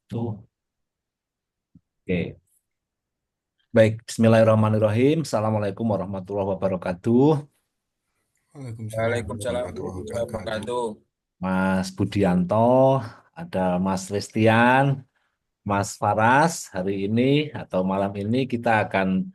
Tuh. Oke. Baik, Bismillahirrahmanirrahim. Assalamualaikum warahmatullahi wabarakatuh. Waalaikumsalam Baik, warahmatullahi ini wabarakatuh. Mas Budianto, ada Mas Listian, Mas Faras. Hari ini atau malam ini kita akan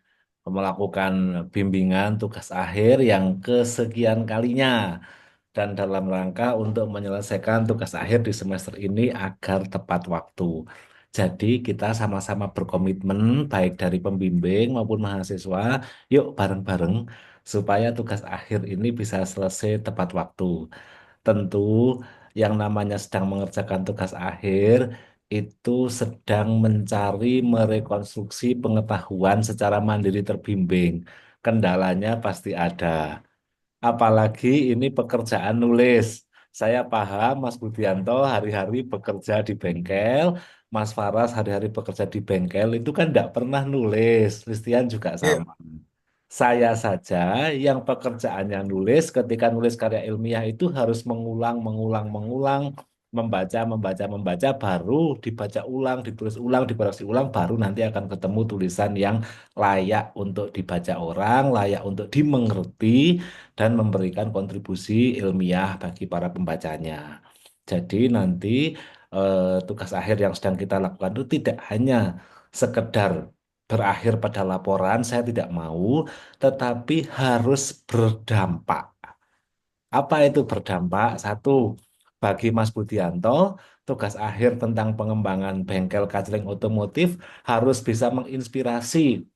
melakukan bimbingan tugas akhir yang kesekian kalinya. Dan dalam rangka untuk menyelesaikan tugas akhir di semester ini agar tepat waktu. Jadi kita sama-sama berkomitmen baik dari pembimbing maupun mahasiswa, yuk bareng-bareng supaya tugas akhir ini bisa selesai tepat waktu. Tentu yang namanya sedang mengerjakan tugas akhir itu sedang mencari merekonstruksi pengetahuan secara mandiri terbimbing. Kendalanya pasti ada. Apalagi ini pekerjaan nulis. Saya paham Mas Budianto hari-hari bekerja di bengkel, Mas Faras hari-hari bekerja di bengkel, itu kan tidak pernah nulis. Christian juga Iya, sama. Saya saja yang pekerjaannya nulis, ketika nulis karya ilmiah itu harus mengulang, mengulang, mengulang, membaca, membaca, membaca, baru dibaca ulang, ditulis ulang, dikoreksi ulang, baru nanti akan ketemu tulisan yang layak untuk dibaca orang, layak untuk dimengerti, dan memberikan kontribusi ilmiah bagi para pembacanya. Jadi nanti tugas akhir yang sedang kita lakukan itu tidak hanya sekedar berakhir pada laporan, saya tidak mau, tetapi harus berdampak. Apa itu berdampak? Satu, bagi Mas Budianto, tugas akhir tentang pengembangan bengkel kacling otomotif harus bisa menginspirasi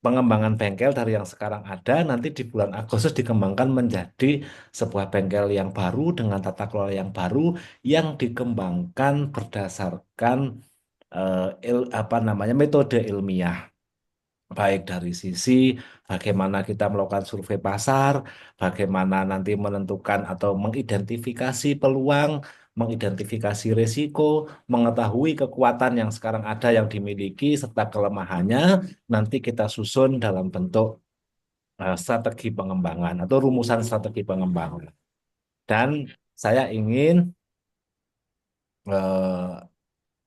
pengembangan bengkel dari yang sekarang ada, nanti di bulan Agustus dikembangkan menjadi sebuah bengkel yang baru dengan tata kelola yang baru yang dikembangkan berdasarkan apa namanya metode ilmiah, baik dari sisi bagaimana kita melakukan survei pasar, bagaimana nanti menentukan atau mengidentifikasi peluang, mengidentifikasi risiko, mengetahui kekuatan yang sekarang ada yang dimiliki serta kelemahannya, nanti kita susun dalam bentuk strategi pengembangan atau rumusan strategi pengembangan. Dan saya ingin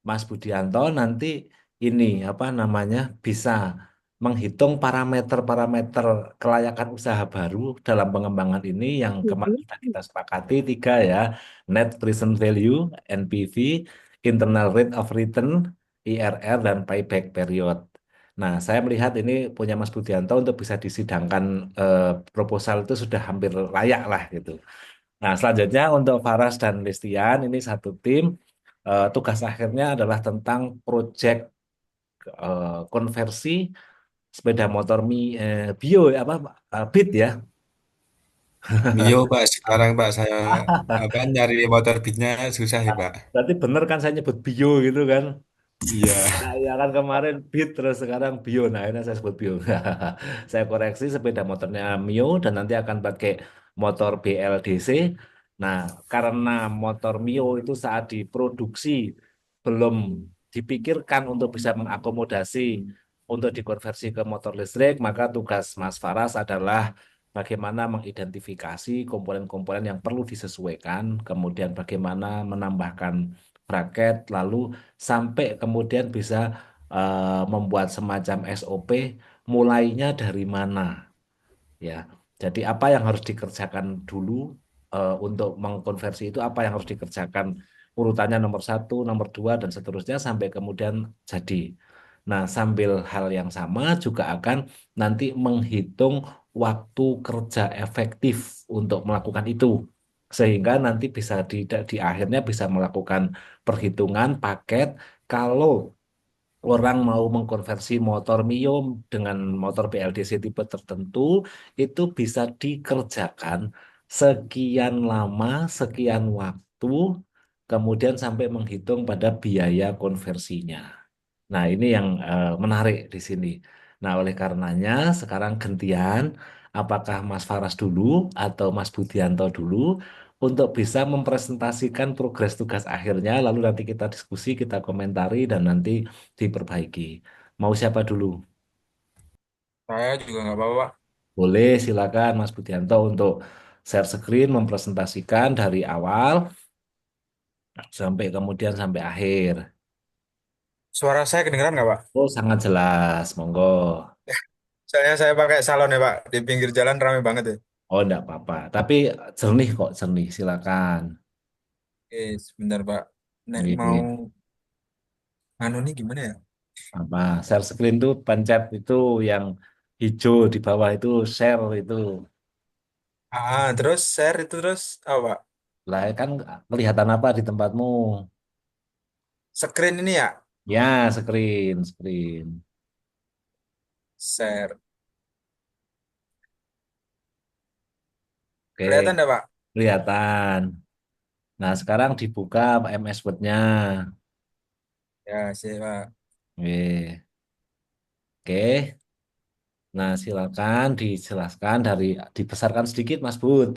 Mas Budianto nanti ini apa namanya bisa menghitung parameter-parameter kelayakan usaha baru dalam pengembangan ini yang kemarin sudah kita sepakati tiga ya: net present value (NPV), internal rate of return (IRR), dan payback period. Nah, saya melihat ini punya Mas Budianto untuk bisa disidangkan proposal itu sudah hampir layak lah gitu. Nah, selanjutnya untuk Faras dan Listian ini satu tim. Tugas akhirnya adalah tentang proyek konversi sepeda motor bio apa Beat ya. Mio Pak, sekarang Pak saya apa nyari motor beatnya susah ya Pak. Berarti bener kan saya nyebut bio gitu kan? Iya. Nah, ya kan kemarin Beat terus sekarang bio. Nah, ini saya sebut bio. Saya koreksi sepeda motornya Mio dan nanti akan pakai motor BLDC. Nah, karena motor Mio itu saat diproduksi belum dipikirkan untuk bisa mengakomodasi untuk dikonversi ke motor listrik, maka tugas Mas Faras adalah bagaimana mengidentifikasi komponen-komponen yang perlu disesuaikan, kemudian bagaimana menambahkan braket, lalu sampai kemudian bisa membuat semacam SOP mulainya dari mana ya. Jadi apa yang harus dikerjakan dulu untuk mengkonversi itu, apa yang harus dikerjakan urutannya nomor satu, nomor dua, dan seterusnya sampai kemudian jadi. Nah, sambil hal yang sama juga akan nanti menghitung waktu kerja efektif untuk melakukan itu. Sehingga nanti bisa di akhirnya bisa melakukan perhitungan paket kalau orang mau mengkonversi motor Mio dengan motor BLDC tipe tertentu, itu bisa dikerjakan sekian lama, sekian waktu, kemudian sampai menghitung pada biaya konversinya. Nah, ini yang menarik di sini. Nah, oleh karenanya sekarang gantian, apakah Mas Faras dulu atau Mas Budianto dulu untuk bisa mempresentasikan progres tugas akhirnya, lalu nanti kita diskusi, kita komentari, dan nanti diperbaiki. Mau siapa dulu? Saya juga nggak apa-apa Pak. Boleh, silakan Mas Budianto untuk share screen, mempresentasikan dari awal sampai kemudian sampai akhir. Suara saya kedengeran nggak, Pak? Oh, sangat jelas. Monggo. Soalnya saya pakai salon ya, Pak. Di pinggir jalan rame banget ya. Oh, enggak apa-apa. Tapi jernih kok, jernih. Silakan. Oke, sebentar, Pak. Nek mau Ini anu nih gimana ya? apa? Share screen tuh pencet itu yang hijau di bawah itu share itu. Terus share itu terus apa? Lah kan kelihatan apa di tempatmu? Screen ini ya? Ya, screen, screen. Share. Oke, Kelihatan enggak, Pak? kelihatan. Nah, sekarang dibuka MS Word-nya. Ya, sih, Pak. Oke. Oke. Nah, silakan dijelaskan dibesarkan sedikit, Mas Bud.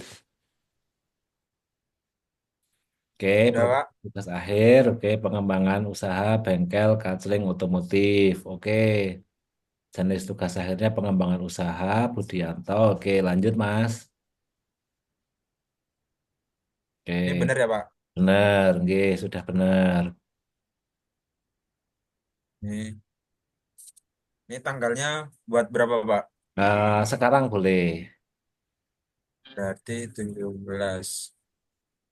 Oke, Udah, Pak. tugas akhir. Oke, pengembangan usaha bengkel kacling otomotif. Oke, jenis tugas akhirnya pengembangan usaha Budianto. Oke, lanjut, Mas. Ini Oke, bener ya, Pak? benar. Oke, sudah benar. Ini, ini tanggalnya buat berapa, Pak? Sekarang boleh. Berarti 17.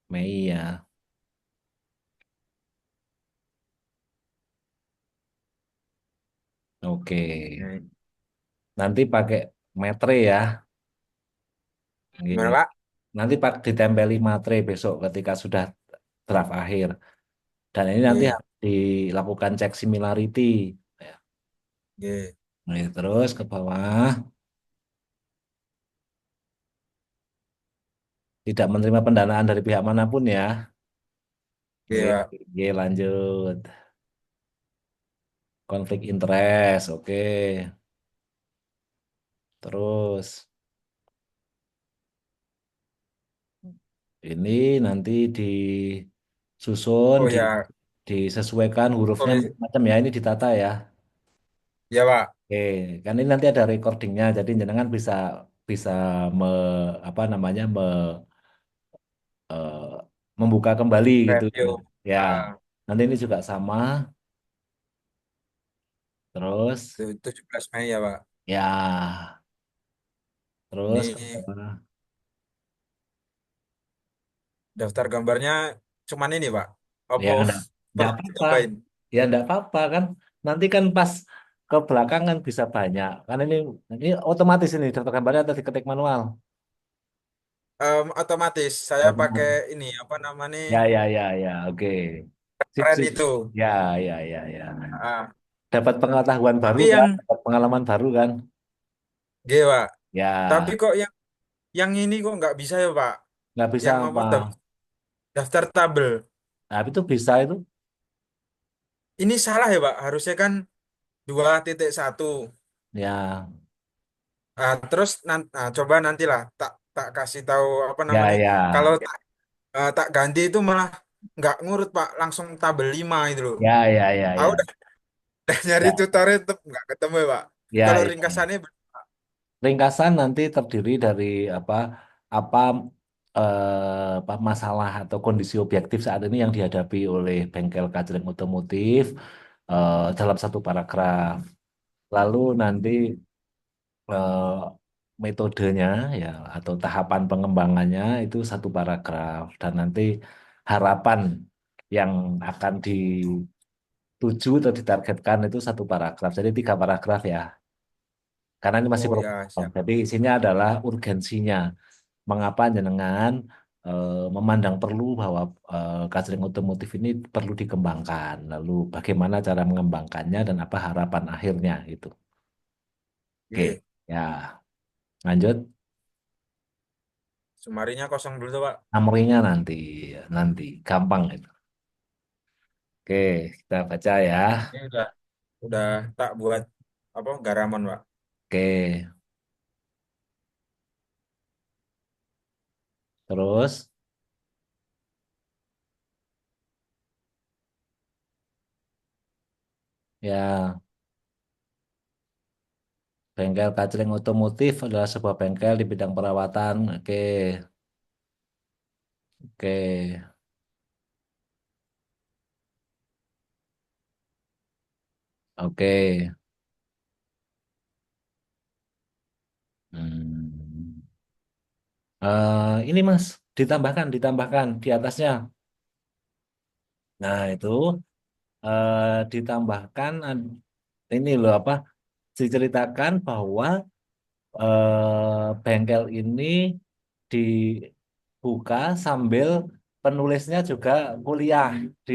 Mei ya. Oke. Ini. Nanti pakai metre ya. Oke. Gimana, Pak? Nanti pak ditempeli matre besok ketika sudah draft akhir. Dan ini nanti Oke, harus dilakukan cek similarity. Ya. oke. Nah, terus ke bawah. Tidak menerima pendanaan dari pihak manapun ya. Oke, Oke, Pak. oke, lanjut. Konflik interest. Oke. Terus ini nanti disusun, Oh ya, disesuaikan hurufnya sorry. macam-macam ya. Ini ditata ya. Ya, Pak. Oke, kan ini nanti ada recordingnya, jadi jenengan bisa bisa me, apa namanya eh, membuka kembali gitu. Review. Ya, Ah, nanti ini juga sama. Terus, 17 Mei ya, Pak. ya, terus Ini apa? daftar gambarnya cuman ini, Pak. Ya Apa enggak perlu apa-apa, ditambahin? ya enggak apa-apa kan. Nanti kan pas ke belakang kan bisa banyak. Kan ini otomatis ini daftar gambarnya atau diketik manual. Otomatis saya pakai Otomatis. ini apa namanya Ya, ya, ya, ya, oke. Sip, keren sip. itu. Ya, ya, ya, ya. Ah, Dapat pengetahuan baru tapi kan, yang dapat pengalaman baru kan. G, Pak. Tapi Ya, kok yang ini kok nggak bisa ya, Pak? nggak bisa Yang apa apa. daftar tabel. Nah, itu bisa itu. Ini salah ya, Pak. Harusnya kan 2.1. Ya, Terus coba nantilah tak tak kasih tahu apa ya, namanya. Kalau ya, tak ganti itu malah nggak ngurut, Pak, langsung tabel 5 itu loh. ya, ya, ya, Aku ya, udah, udah nyari ya, tutorial tetap nggak ketemu ya, Pak. ya, Kalau ya, ya. ringkasannya Ringkasan nanti terdiri dari apa, apa, apa masalah atau kondisi objektif saat ini yang dihadapi oleh bengkel kacering otomotif dalam satu paragraf. Lalu nanti eh, metodenya ya atau tahapan pengembangannya itu satu paragraf dan nanti harapan yang akan dituju atau ditargetkan itu satu paragraf. Jadi tiga paragraf ya. Karena ini masih oh ya, proposal. siap. Jadi isinya adalah urgensinya. Mengapa jenengan memandang perlu bahwa catering otomotif ini perlu dikembangkan. Lalu bagaimana cara mengembangkannya dan apa harapan akhirnya gitu. Oke, Oke. ya lanjut. Sumarinya kosong dulu tuh, Pak. Summary-nya nanti, nanti gampang itu. Oke, kita baca ya. Ini udah tak buat apa garaman, Pak. Oke, terus ya bengkel kacering otomotif adalah sebuah bengkel di bidang perawatan. Oke, oke. Oke. Hmm. Ini Mas, ditambahkan di atasnya. Nah, itu ditambahkan ini loh apa? Diceritakan bahwa bengkel ini dibuka sambil penulisnya juga kuliah di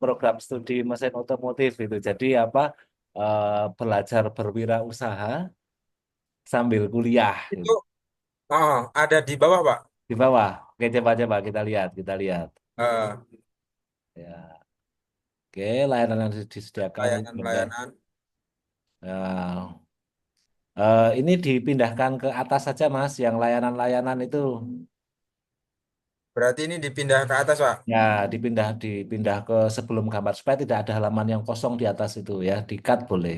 program studi mesin otomotif itu. Jadi apa? Belajar berwirausaha sambil kuliah Itu gitu. ada di bawah, Pak. Di bawah. Oke, coba-coba kita lihat, kita lihat. Eh, Ya, oke, layanan yang disediakan oleh bengkel. layanan-layanan. Ya, ini dipindahkan ke atas saja, Mas, yang layanan-layanan itu. Berarti ini dipindah ke atas, Pak. Ya, dipindah ke sebelum gambar supaya tidak ada halaman yang kosong di atas itu ya. Di-cut boleh.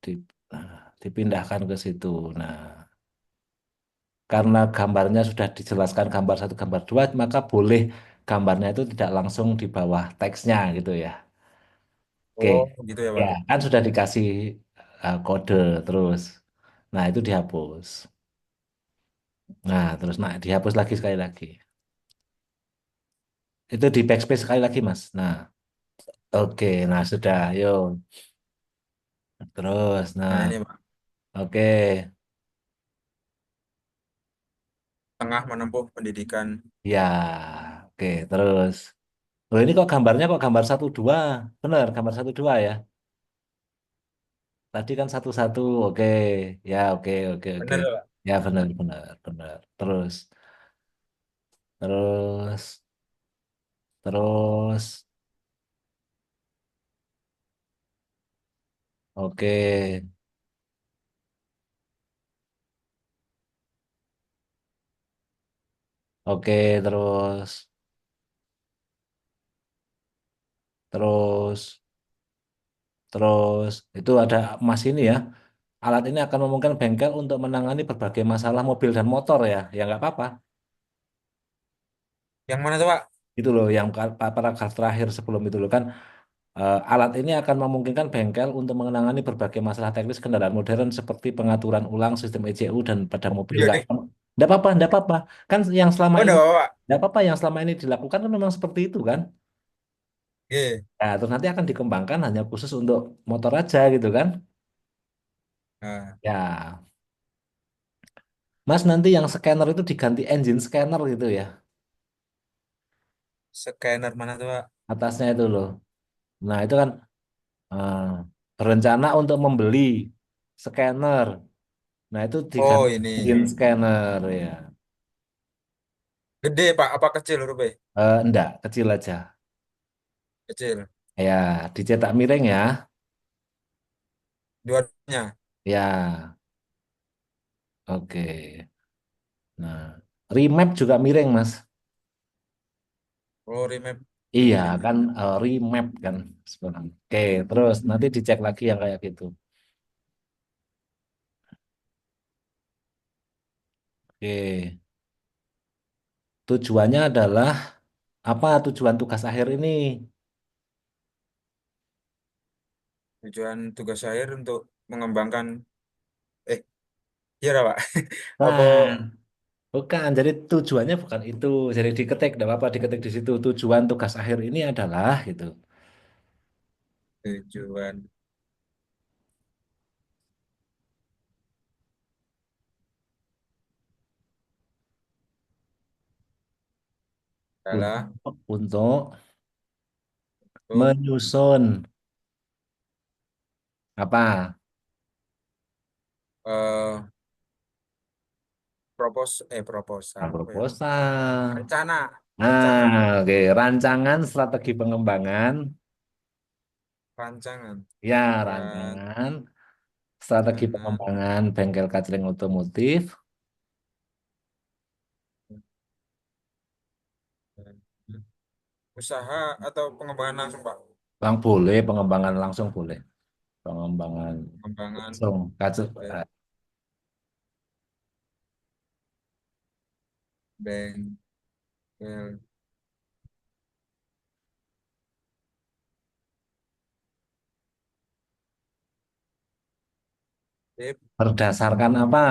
Di, dipindahkan ke situ. Nah, karena gambarnya sudah dijelaskan gambar satu, gambar dua, maka boleh gambarnya itu tidak langsung di bawah teksnya gitu ya. Oke, Oh, gitu ya, ya Pak. kan sudah dikasih kode terus. Nah, itu dihapus. Nah, terus dihapus lagi sekali lagi. Itu di backspace sekali lagi, Mas. Nah, oke, nah sudah, yuk. Terus, Nah, nah, ini, Pak. oke, Tengah menempuh pendidikan. ya, oke, terus. Oh, ini kok gambar satu dua, bener, gambar satu dua ya. Tadi kan satu satu, oke, ya, oke, oke, oke, Benar, Pak. ya, bener, bener, bener. Terus, terus, oke, oke, terus, terus, terus, itu ada emas ini ya. Alat ini akan memungkinkan bengkel untuk menangani berbagai masalah mobil dan motor ya. Ya nggak apa-apa. Yang mana tuh, Pak? Itu loh yang paragraf terakhir sebelum itu loh kan. Alat ini akan memungkinkan bengkel untuk menangani berbagai masalah teknis kendaraan modern seperti pengaturan ulang sistem ECU dan pada mobil Iya nggak. nih. Nggak apa-apa, nggak apa-apa. Kan yang selama Oh, ini enggak apa, Pak. nggak apa-apa yang selama ini dilakukan kan memang seperti itu kan. Oke. Nah, terus nanti akan dikembangkan hanya khusus untuk motor aja gitu kan. Nah, Ya, Mas nanti yang scanner itu diganti engine scanner gitu ya. scanner mana tuh, Pak? Atasnya itu loh. Nah, itu kan eh, berencana untuk membeli scanner. Nah, itu Oh, diganti ini. engine scanner ya. Gede, Pak. Apa kecil huruf B? Enggak, kecil aja. Kecil. Ya, dicetak miring ya. Dua-duanya. Ya, oke. Nah, remap juga miring, Mas. Oh, remap Iya, miring. kan remap kan sebenarnya. Oke, terus nanti dicek lagi yang kayak gitu. Oke, tujuannya adalah apa tujuan tugas akhir ini? Tujuan tugas akhir untuk mengembangkan, eh, iya lah, Pak. Apa, Nah, bukan, jadi tujuannya bukan itu. Jadi diketik, tidak apa-apa diketik di situ. Tujuan tugas akhir ini adalah gitu. tujuan adalah Untuk untuk menyusun apa? eh Nah, proposal apa ya? proposal. Rencana, Nah, rencana, oke, rancangan strategi pengembangan. rancangan, Ya, rancangan, rancangan strategi pengembangan bengkel kacling otomotif. usaha atau pengembangan langsung, Pak? Bang boleh, pengembangan langsung boleh. Pengembangan Pengembangan langsung. bengkel Sip. Berdasarkan apa?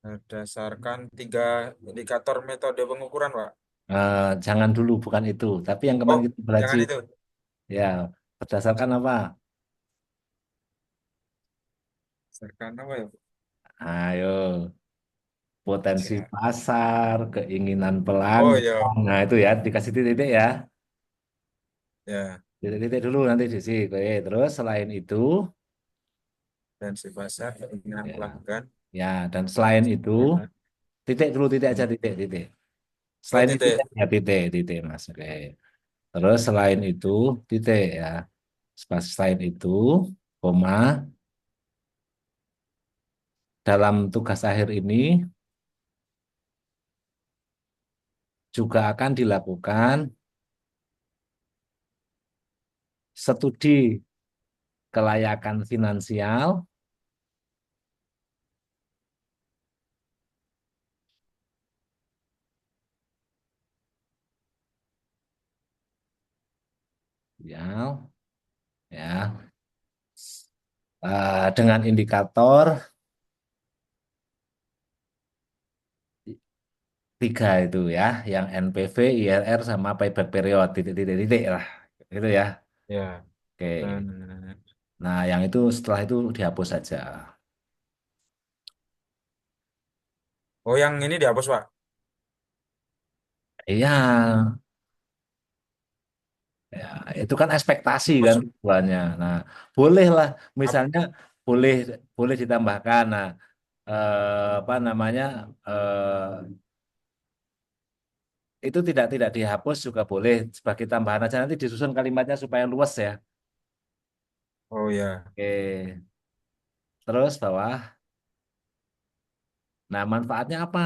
Berdasarkan 3 indikator metode pengukuran, Pak. Jangan dulu, bukan itu. Tapi yang kemarin Oh, kita belajar, jangan itu. ya, berdasarkan apa? Berdasarkan apa ya? Ayo, potensi Ya. pasar, keinginan Oh ya, pelanggan. Nah, itu ya, dikasih titik-titik ya. ya. Titik-titik dulu nanti diisi. Oke, terus selain itu, Dan si pasar keinginan ya, pelanggan. ya, dan selain itu, Ya. titik dulu, titik aja, Hmm. titik, titik. Oh, Selain itu, titik. ya titik, titik, Mas. Oke. Terus selain itu, titik ya. Selain itu, koma, dalam tugas akhir ini juga akan dilakukan studi kelayakan finansial, ya, ya, dengan indikator tiga itu ya, yang NPV, IRR sama payback period, titik-titik-titik lah, itu ya. Ya. Oke. Dan, Nah, yang itu setelah itu dihapus saja. oh, yang ini dihapus, Pak. Iya, ya, itu kan ekspektasi kan Hapus. tujuannya. Nah, bolehlah, Hap- misalnya boleh boleh ditambahkan. Nah, apa namanya? Itu tidak dihapus juga boleh sebagai tambahan aja nanti disusun kalimatnya supaya luas ya. Oh ya, Oke. Terus bawah. Nah, manfaatnya apa?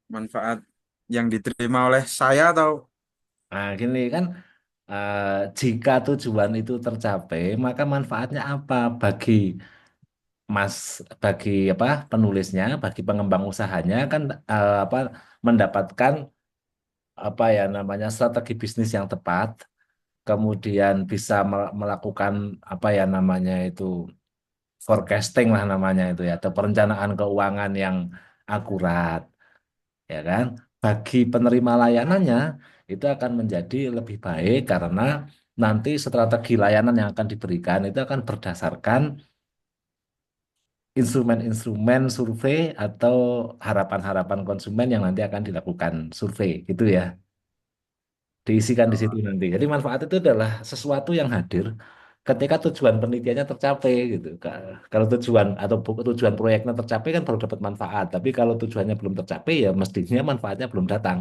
manfaat yang diterima oleh saya atau Nah, gini kan eh, jika tujuan itu tercapai, maka manfaatnya apa bagi Mas bagi apa penulisnya, bagi pengembang usahanya kan apa mendapatkan apa ya namanya strategi bisnis yang tepat, kemudian bisa melakukan apa ya namanya itu forecasting lah namanya itu ya, atau perencanaan keuangan yang akurat, ya kan? Bagi penerima layanannya itu akan menjadi lebih baik karena nanti strategi layanan yang akan diberikan itu akan berdasarkan instrumen-instrumen survei atau harapan-harapan konsumen yang nanti akan dilakukan survei gitu ya. Diisikan di situ nanti. Jadi manfaat itu adalah sesuatu yang hadir ketika tujuan penelitiannya tercapai gitu. Kalau tujuan atau tujuan proyeknya tercapai kan baru dapat manfaat. Tapi kalau tujuannya belum tercapai ya mestinya manfaatnya belum datang.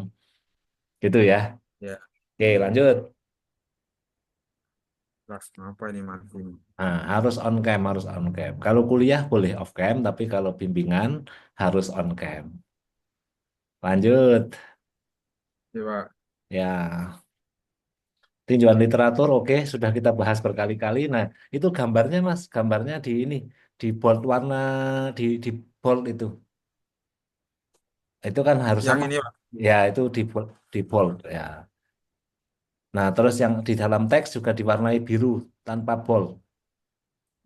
Gitu ya. ya, Oke, lanjut. kelas apa ini mati? Nah, harus on cam, harus on cam. Kalau kuliah boleh off cam, tapi kalau bimbingan harus on cam. Lanjut. Ya, Pak. Ya, tinjauan literatur oke, sudah kita bahas berkali-kali. Nah, itu gambarnya Mas, gambarnya di ini, di bold warna di bold itu. Itu kan harus Yang sama. ini, Pak. Ya, itu di bold ya. Nah, terus yang di dalam teks juga diwarnai biru tanpa bold.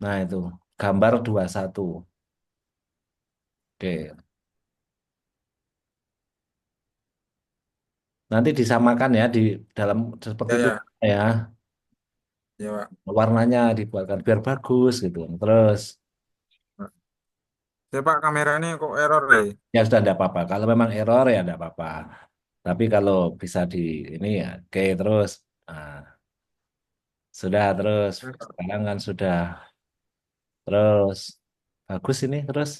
Nah, itu gambar 21. Oke. Nanti disamakan ya di dalam seperti Ya, itu ya, ya. ya, Pak. Warnanya dibuatkan biar bagus gitu. Terus Pak. Ya, Pak, kamera ini kok error deh. ya sudah tidak apa-apa. Kalau memang error ya tidak apa-apa. Tapi kalau bisa di ini ya oke terus. Nah, sudah terus sekarang kan sudah terus bagus ini terus.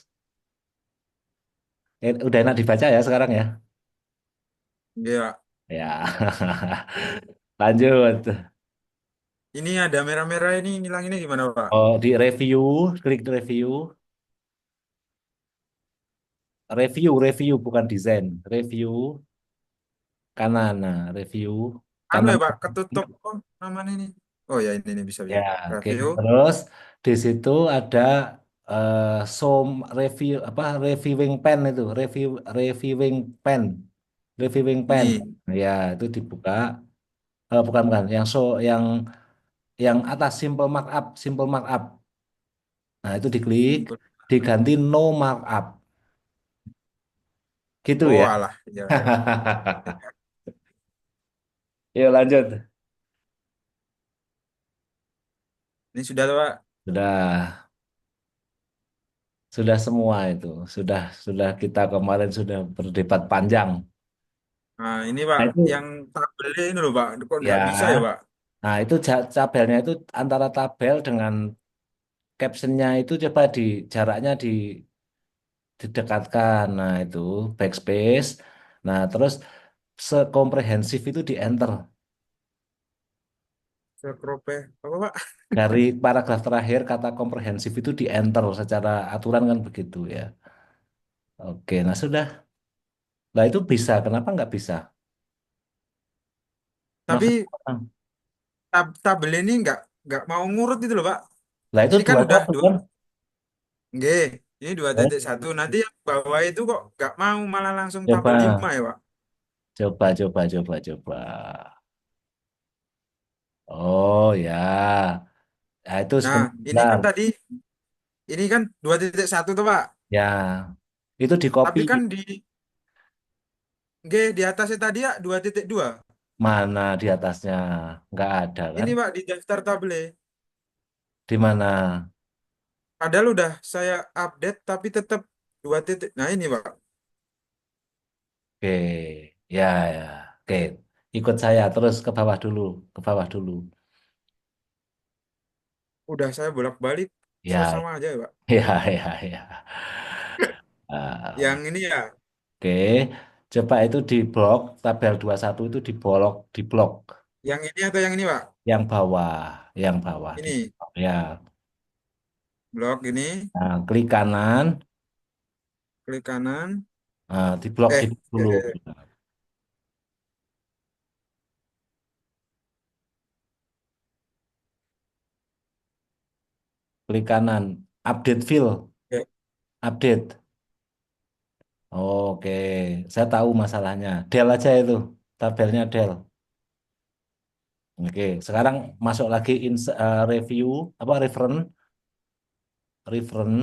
Udah enak dibaca ya sekarang ya. Iya. Ya. Lanjut. Ini ada merah-merah ini ngilanginnya gimana, Pak? Oh, di review, klik di review. Review bukan desain. Review kanan. Nah, review Anu kanan. ya, Pak, ketutup. Oh, namanya ini. Oh ya, ini bisa Ya, bisa. oke. Review. Terus di situ ada eh som review apa reviewing pen itu, reviewing pen, reviewing pen. Ini. Ya, itu dibuka. bukan bukan, yang atas simple markup. Nah, itu diklik, Simpel. diganti no markup. Gitu Oh ya. alah, ya. Yuk lanjut. Ini sudah tuh, Pak. Sudah, sudah semua itu. Sudah kita kemarin sudah berdebat panjang. Nah, ini Pak, Nah, itu yang tabelnya ini loh Pak. Kok nggak bisa ya ya. Pak? Nah, itu tabelnya itu antara tabel dengan captionnya itu coba jaraknya didekatkan. Nah, itu backspace. Nah, terus sekomprehensif itu di enter. Sekrope. Apa Pak? Dari paragraf terakhir kata komprehensif itu di enter secara aturan kan begitu ya. Oke, nah sudah. Nah itu bisa, kenapa nggak bisa? Maksudnya, Tapi tabel ini nggak mau ngurut itu loh Pak. lah itu Ini kan dua udah satu dua. kan? Nggih, ini dua Oh, titik satu. Nanti yang bawah itu kok nggak mau malah langsung tabel coba, 5 ya Pak. coba. Oh ya, nah, itu Nah, ini sebentar. kan tadi, ini kan 2.1 tuh Pak. Ya, itu di copy Tapi kan nggih, di atasnya tadi ya 2.2. mana di atasnya? Nggak ada kan? Ini Pak di daftar tabel. Di mana? Padahal udah saya update tapi tetap 2 titik. Nah ini Pak, Oke, ya. Oke, ikut saya terus ke bawah dulu. udah saya bolak-balik Ya, sama aja ya Pak. ya. Yang Ah, ini ya, oke, coba itu di blok, tabel 21 itu di blok yang ini atau yang ini Pak? yang bawah, di Ini blok, ya. blok ini, Nah, klik kanan, klik kanan. di blok Eh, di dulu. Klik kanan, update field, eh, update. Oke, saya tahu masalahnya. Del aja itu, tabelnya Del. Oke, sekarang masuk lagi review, apa reference,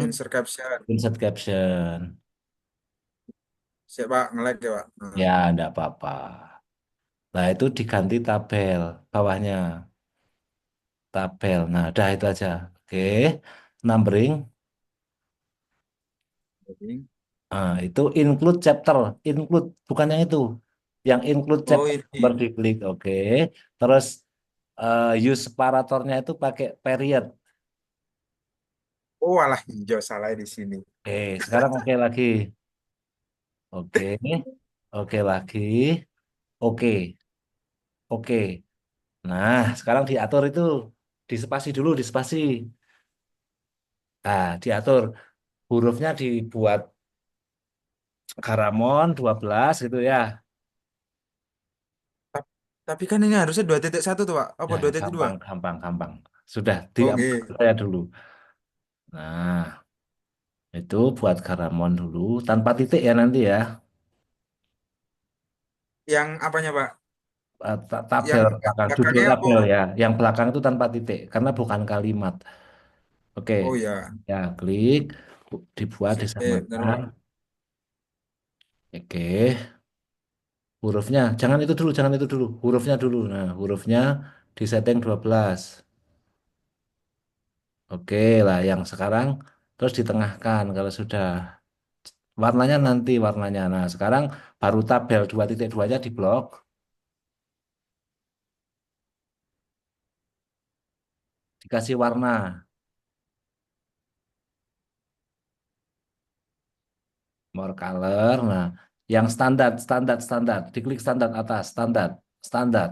insert caption. insert caption. Siap Pak, nge-lag ya Pak. Nah, Ya, enggak apa-apa. Nah, itu diganti tabel bawahnya. Tabel. Nah, dah itu aja. Oke. Numbering. jadi- Itu include chapter. Include. Bukan yang itu. Yang include Oh chapter ini. number diklik. Oke. Terus use separatornya itu pakai period. Oh alah hijau salah di sini. Oke. Sekarang oke lagi. Oke. Oke lagi. Oke. Oke. Nah, sekarang diatur itu. Di spasi dulu, di spasi. Nah, diatur. Hurufnya dibuat Garamond 12 gitu ya. Ta- Tapi kan ini harusnya 2.1 tuh Pak. Apa Ya, 2.2? gampang. Sudah diamkan Oke. saya dulu. Nah, itu buat Garamond dulu tanpa titik ya nanti ya. Yang apanya Pak? Yang Tabel belakang, judul belakangnya apa? tabel ya. Yang belakang itu tanpa titik karena bukan kalimat. Oke, Oh ya. ya klik, dibuat, Sip, benar disamakan. Pak. Oke, hurufnya jangan itu dulu. Hurufnya dulu. Nah, hurufnya di setting 12. Oke lah, yang sekarang terus ditengahkan kalau sudah. Warnanya nanti warnanya. Nah, sekarang baru tabel 2.2-nya di blok, dikasih warna, more color. Nah, yang standar, diklik standar atas, standar.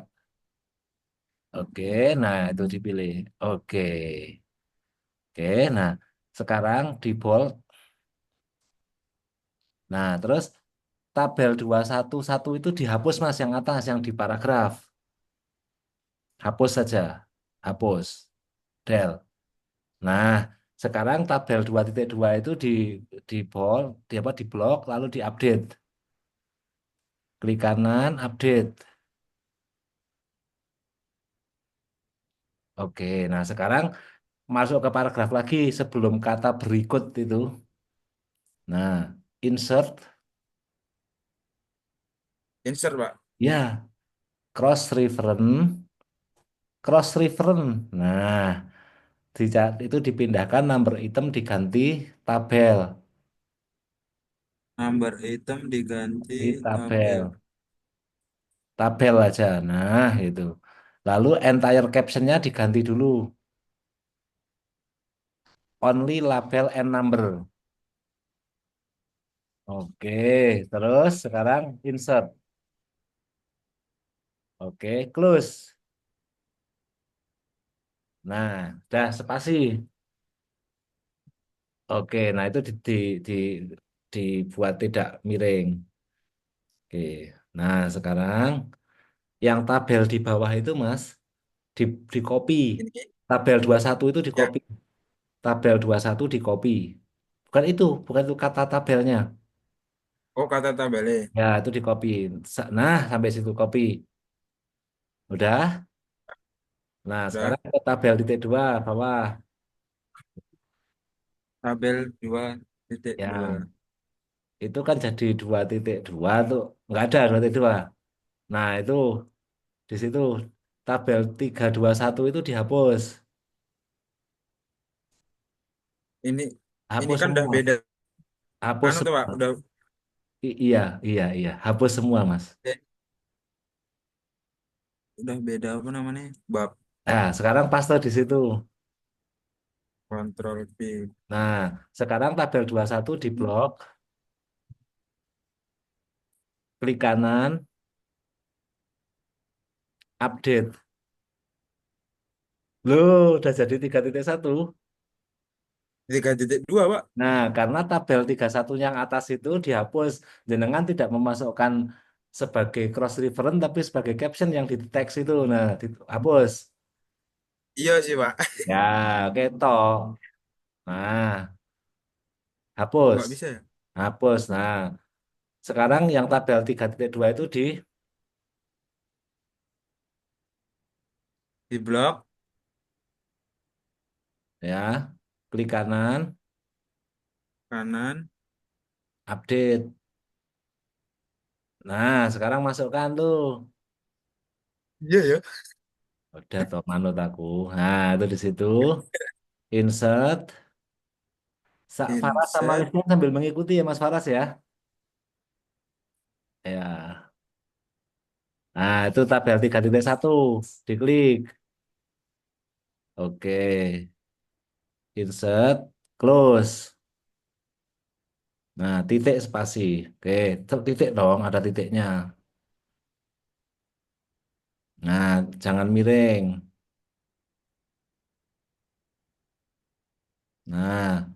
Oke, nah itu dipilih. Oke, oke. Nah, sekarang di bold. Nah, terus tabel 211 itu dihapus Mas yang atas yang di paragraf. Hapus saja. Hapus. Del. Nah, sekarang tabel 2.2 itu di bold, di apa di blok lalu diupdate. Klik kanan, update. Oke, nah sekarang masuk ke paragraf lagi sebelum kata berikut itu. Nah, insert Insert, Pak. ya cross reference. Nah, itu dipindahkan number item diganti tabel Number item diganti di tabel. tabel aja. Nah, itu. Lalu entire captionnya diganti dulu. Only label and number. Oke, terus sekarang insert. Oke, close. Nah, udah spasi. Oke, nah itu di, dibuat tidak miring. Oke, nah sekarang yang tabel di bawah itu Mas, di, di copy. Ini Tabel 21 itu di ya. copy. Tabel 21 di copy. Bukan itu kata tabelnya. Oh, kata tabelnya. Ya, itu di copy. Nah, sampai situ copy. Udah. Nah, Udah. sekarang ke tabel titik dua bawah. Tabel 2.2. Ya, itu kan jadi 2.2 tuh. Nggak ada 2.2. Nah, itu di situ tabel 321 itu dihapus. Ini ini Hapus kan udah semua. beda. Hapus Anu tuh, Pak. semua. Udah Iya, iya, iya. Hapus semua, Mas. udah beda apa namanya? Bab Nah, sekarang paste di situ. kontrol V. Nah, sekarang tabel 21 di blok, klik kanan, update. Loh, udah jadi 3.1. 3.2, Pak. Nah, karena tabel 31 yang atas itu dihapus, jenengan tidak memasukkan sebagai cross reference tapi sebagai caption yang di teks itu. Nah, dihapus. Iya sih, Pak. Ya, oke toh. Nah, Oh, hapus. nggak bisa ya? Hapus. Nah, sekarang yang tabel 3.2 itu di Di blok ya, klik kanan, kanan. update. Nah, sekarang masukkan tuh. Iya ya. Udah toh manut aku. Nah, itu di situ. Insert. Faras sama Insert. Lisnya sambil mengikuti ya Mas Faras ya. Ya. Nah, itu tabel 3.1. Diklik. Oke. Insert. Close. Nah, titik spasi. Oke. Titik dong. Ada titiknya. Nah, jangan miring. Nah,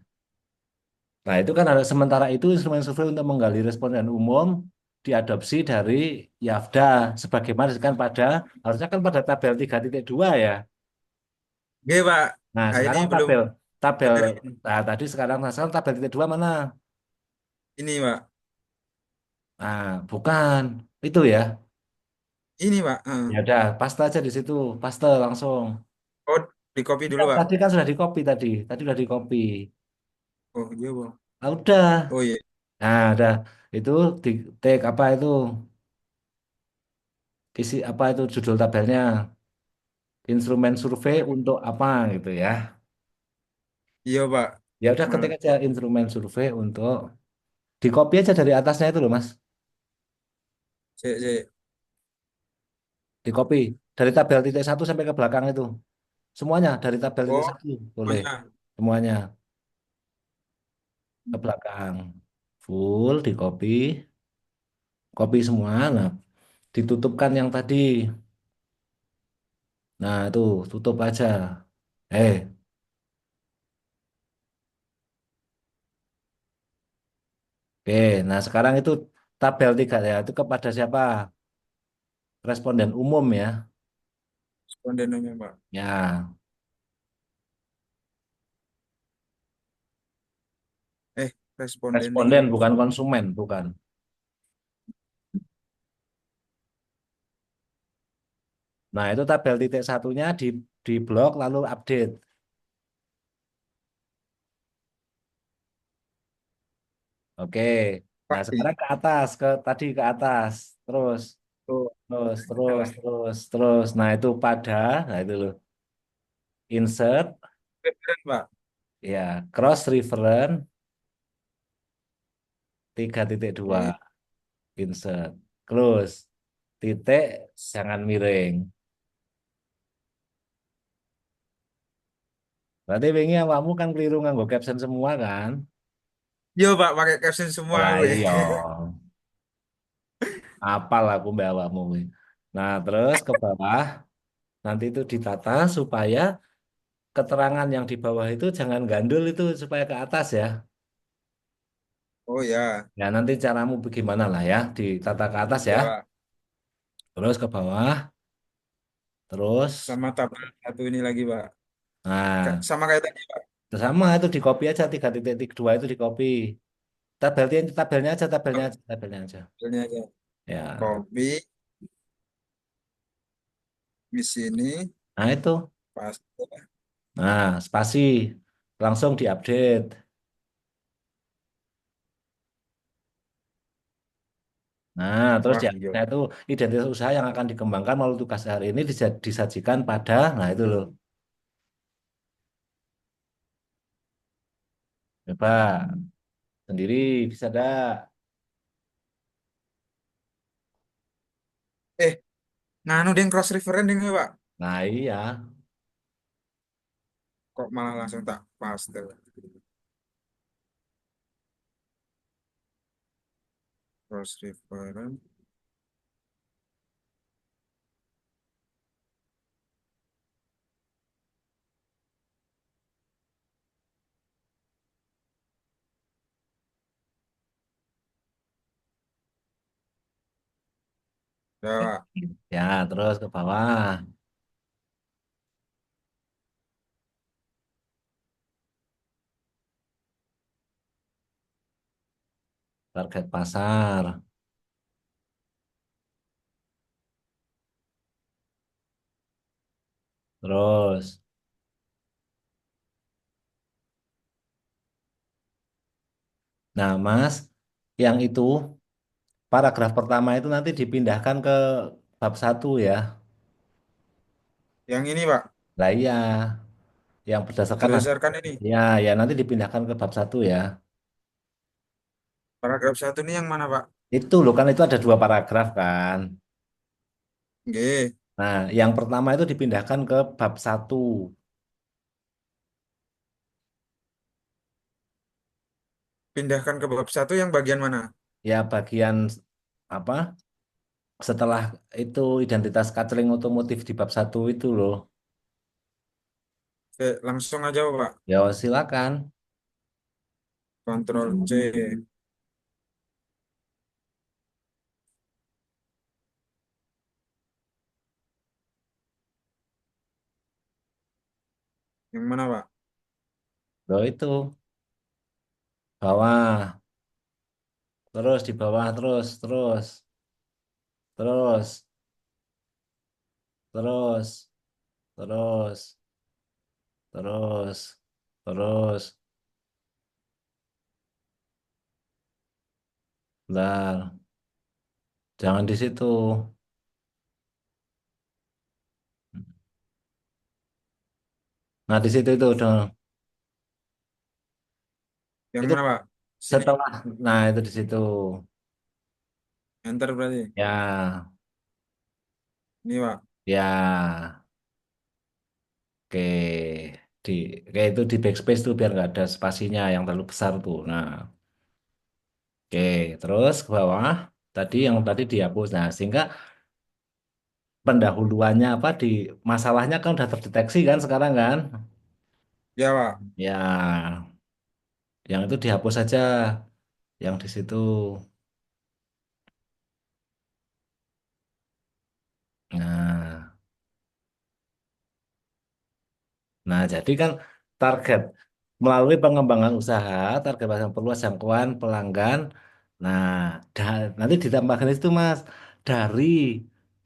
nah, itu kan ada sementara itu instrumen survei untuk menggali responden umum diadopsi dari Yafda sebagaimana kan harusnya kan pada tabel 3.2 ya. Oke, Pak. Nah, Ah, ini sekarang belum tabel tabel dengerin. nah tadi sekarang tabel titik dua mana? Ini, Pak. Nah, bukan. Itu ya. Ini, Pak. Ya udah, paste aja di situ. Paste langsung. Oh, di copy dulu, Kan Pak. tadi kan sudah di copy tadi. Tadi sudah di copy. Oh, iya, Pak. Ah, udah. Oh, iya. Nah, udah. Itu di take apa itu? Isi apa itu judul tabelnya? Instrumen survei untuk apa gitu ya. Iya, Pak. Ya udah Malah. ketik aja instrumen survei untuk di copy aja dari atasnya itu loh Mas. Saya. Di copy dari tabel titik satu sampai ke belakang itu. Semuanya dari tabel titik Oh, satu boleh. mana? Semuanya ke belakang. Full di copy, copy semua. Nah, ditutupkan yang tadi. Nah, itu tutup aja. Eh, oke. Nah, sekarang itu tabel tiga ya. Itu kepada siapa? Responden umum ya. Respondennya, Pak. Ya, Respondennya responden ini. bukan konsumen, bukan. Nah, itu tabel titik satunya di blok lalu update. Oke. Nah, Pak di sekarang ke atas, ke tadi ke atas. Terus, oh, terus, salah. terus. Nah, itu pada, nah itu loh. Insert, Keren, Pak. ya, cross reference 3.2. Oke. Insert. Close. Titik, jangan miring. Berarti wingi awakmu kan keliru nganggo caption semua kan? Yo, Pak, pakai caption semua Lah gue. iya. Apal aku mbak awakmu. Kuwi. Nah, terus ke bawah. Nanti itu ditata supaya keterangan yang di bawah itu jangan gandul itu supaya ke atas ya. Oh ya, Ya nanti caramu bagaimana lah ya, ditata ke atas ya. ya, Pak. Terus ke bawah, terus. Sama tabel satu ini lagi, Pak. Nah, Sama kayak tadi, Pak. sama itu di copy aja 3.2 itu di copy. Tabelnya aja. Tabelnya aja. Ya, Copy di sini, nah itu. paste. Nah, spasi langsung diupdate. Nah, terus Wah, ya, iya. nah itu identitas usaha yang akan dikembangkan melalui tugas hari ini disajikan pada, nah itu loh, coba sendiri bisa dah. Eh, nganu deh cross reference deh, Pak. Nah iya, Kok malah langsung tak paste. Cross reference. Ya, Pak. ya terus ke bawah, target pasar, terus, nah Mas, yang itu paragraf pertama itu nanti dipindahkan ke bab satu ya. Yang ini, Pak. Lah iya, yang berdasarkan Berdasarkan ini. ya ya nanti dipindahkan ke bab satu ya. Paragraf satu ini yang mana, Pak? Itu loh kan itu ada dua paragraf kan. G. Nah, yang pertama itu dipindahkan ke bab satu. Pindahkan ke bab satu yang bagian mana? Ya bagian apa? Setelah itu identitas kacering otomotif di bab satu itu loh. Oke, langsung aja, Pak. Ya silakan. Kontrol C. Yang mana, Pak? Loh itu bawah, terus di bawah terus, terus, terus, terus, terus. Bentar, jangan di situ. Nah, di situ itu udah Yang itu mana, Pak? Sini. setelah nah itu di situ. Enter berarti. Ya, Ini, Pak. ya. Oke, di kayak itu di backspace tuh biar nggak ada spasinya yang terlalu besar tuh. Nah, oke, terus ke bawah tadi yang tadi dihapus. Nah, sehingga pendahuluannya apa di masalahnya kan udah terdeteksi kan sekarang kan? Ya, Pak. Ya, yang itu dihapus saja yang di situ. Nah, nah jadi kan target melalui pengembangan usaha, target pasar perluas jangkauan pelanggan. Nah, nanti ditambahkan itu Mas dari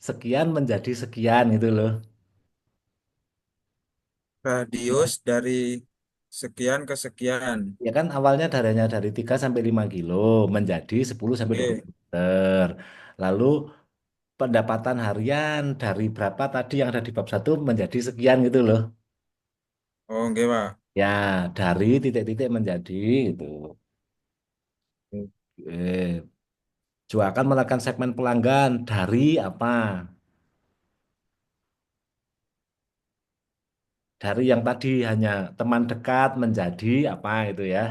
sekian menjadi sekian itu loh. Radius dari sekian ke sekian. Ya kan awalnya darahnya dari 3 sampai 5 kilo menjadi 10 sampai 20 Oke. meter. Lalu pendapatan harian dari berapa tadi yang ada di bab satu menjadi sekian gitu loh. Oh, oke, Pak. Ya, dari titik-titik menjadi itu. Eh, Jualan menekan segmen pelanggan dari apa? Dari yang tadi hanya teman dekat menjadi apa itu ya.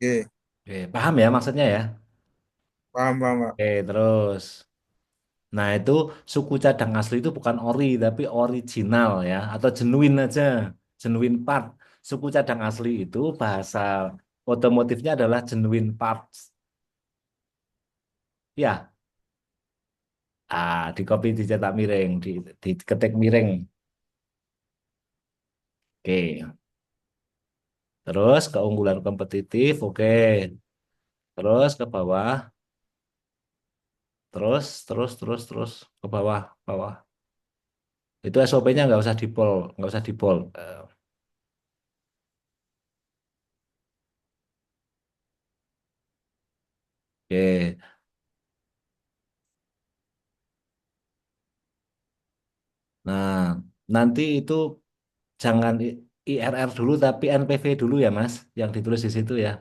Oke. Paham ya maksudnya ya? Paham, paham, Pak. Terus. Nah, itu suku cadang asli itu bukan ori, tapi original ya, atau genuine aja, genuine part. Suku cadang asli itu bahasa otomotifnya adalah genuine parts. Ya, di copy dicetak miring, diketik miring. Oke, terus keunggulan kompetitif, oke. Terus ke bawah, terus ke bawah. Itu SOP-nya nggak usah dipol, nggak usah dipol. Oke, nah nanti itu jangan IRR dulu tapi NPV dulu ya Mas, yang ditulis di situ ya.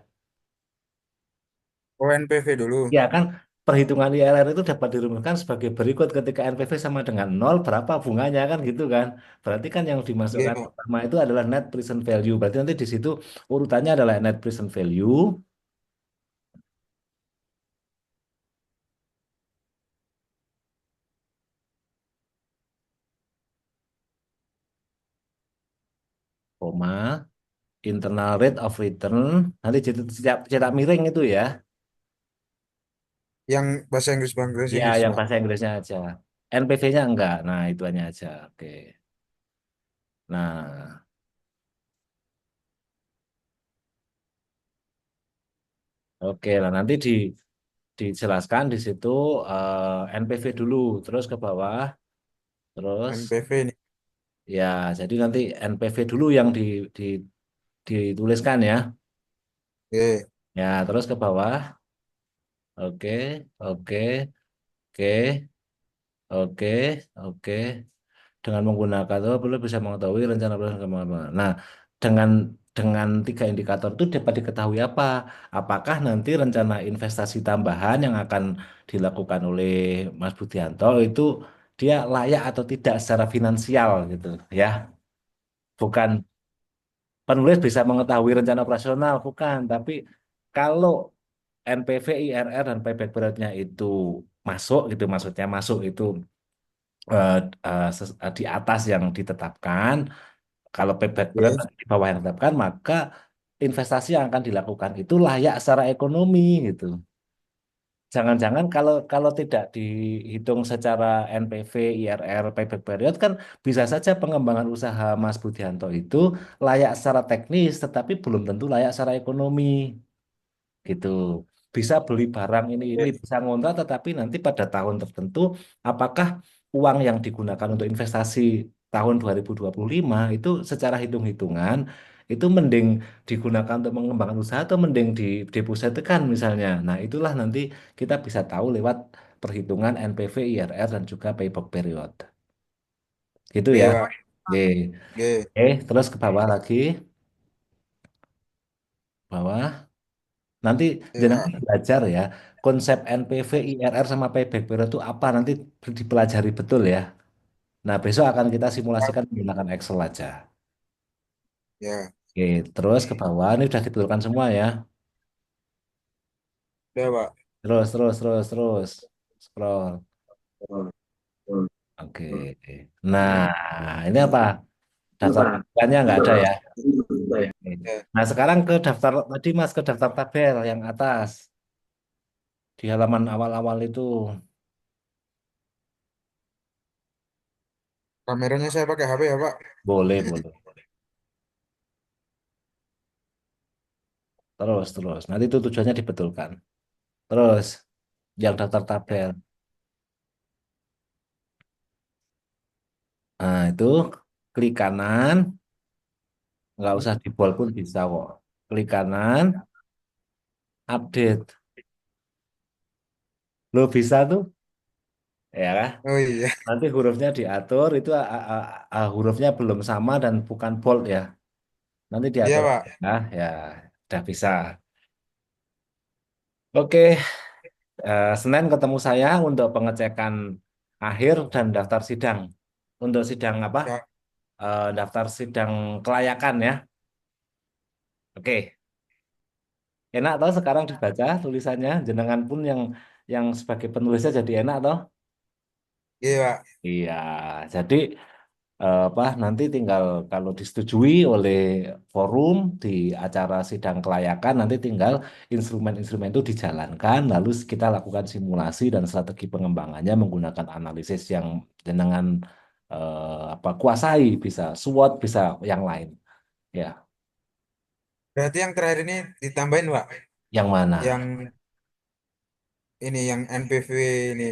Oh, NPV dulu. Ya kan perhitungan IRR itu dapat dirumuskan sebagai berikut ketika NPV sama dengan nol berapa bunganya kan gitu kan. Berarti kan yang Oke, dimasukkan Pak. pertama itu adalah net present value. Berarti nanti di situ urutannya adalah net present value, koma, internal rate of return, nanti cetak miring itu ya. Yang bahasa Ya, Inggris, yang Pak. bahasa Inggrisnya aja. NPV-nya enggak. Nah, itu hanya aja. Oke. Nah, oke lah nanti dijelaskan di situ NPV dulu, terus ke bawah, terus NPV ini. ya jadi nanti NPV dulu yang di, dituliskan ya, Oke. ya terus ke bawah, oke, oke, oke, oke, oke. Dengan menggunakan itu perlu bisa mengetahui rencana perusahaan kemana. Nah, dengan tiga indikator itu dapat diketahui apa? Apakah nanti rencana investasi tambahan yang akan dilakukan oleh Mas Budianto itu dia layak atau tidak secara finansial gitu ya. Bukan penulis bisa mengetahui rencana operasional, bukan, tapi kalau NPV, IRR dan payback periodnya itu masuk gitu maksudnya masuk itu eh, di atas yang ditetapkan. Kalau payback period Oke. di bawah yang ditetapkan, maka investasi yang akan dilakukan itu layak secara ekonomi gitu. Jangan-jangan kalau kalau tidak dihitung secara NPV, IRR, payback period kan bisa saja pengembangan usaha Mas Budianto itu layak secara teknis, tetapi belum tentu layak secara ekonomi gitu. Bisa beli barang ini Oke. bisa ngontrak, tetapi nanti pada tahun tertentu apakah uang yang digunakan untuk investasi tahun 2025 itu secara hitung-hitungan itu mending digunakan untuk mengembangkan usaha atau mending didepositkan misalnya. Nah, itulah nanti kita bisa tahu lewat perhitungan NPV, IRR dan juga payback period. Gitu ya. Oke, Pak. Oke. Oke. Terus ke bawah lagi, bawah. Nanti Oke, jenengan Pak. belajar ya konsep NPV, IRR sama payback period itu apa nanti dipelajari betul ya. Nah, besok akan kita simulasikan menggunakan Excel aja. Ya. Oke, terus ke bawah ini sudah dibetulkan semua ya. Udah, Pak. Terus scroll. Oke. Nah, ini apa? Daftar tabelnya nggak ada ya. Oke. Ya. Nah, sekarang ke daftar tadi Mas ke daftar tabel yang atas di halaman awal-awal itu. Kameranya saya pakai HP ya, Pak. Boleh, boleh. Terus. Nanti itu tujuannya dibetulkan. Terus yang daftar tabel. Nah, itu klik kanan. nggak usah di bold pun bisa kok. Klik kanan, update. Lo bisa tuh, ya kan? Oh iya, Nanti hurufnya diatur, itu hurufnya belum sama dan bukan bold ya. Nanti iya diatur. Pak. Nah, ya udah bisa. Oke, Senin ketemu saya untuk pengecekan akhir dan daftar sidang. Untuk sidang apa? Ya, Daftar sidang kelayakan ya. Oke, enak toh sekarang dibaca tulisannya. Jenengan pun yang sebagai penulisnya jadi enak toh. iya Pak. Iya, jadi apa nanti tinggal kalau disetujui oleh forum di acara sidang kelayakan nanti tinggal instrumen-instrumen itu dijalankan lalu kita lakukan simulasi dan strategi pengembangannya menggunakan analisis yang jenengan apa kuasai bisa SWOT bisa yang lain ya. Berarti yang terakhir ini ditambahin Pak. Yang mana? Yang ini yang NPV ini.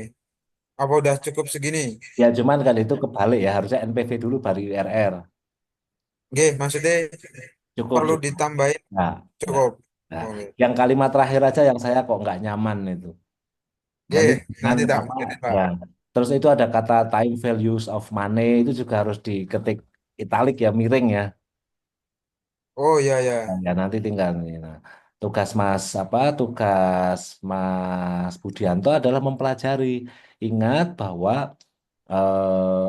Apa udah cukup segini? Ya cuman kan itu kebalik ya harusnya NPV dulu baru IRR. Oke, maksudnya Cukup perlu cukup. ditambahin Nah, nah, cukup. nah. Oke. Yang kalimat terakhir aja yang saya kok nggak nyaman itu. Oke, Nanti dengan nanti tak apa benerin Pak. ya. Terus itu ada kata time values of money itu juga harus diketik italik ya miring ya. Oh iya Nah, ya. ya nanti tinggal nih. Nah, tugas Mas Budianto adalah mempelajari. Ingat bahwa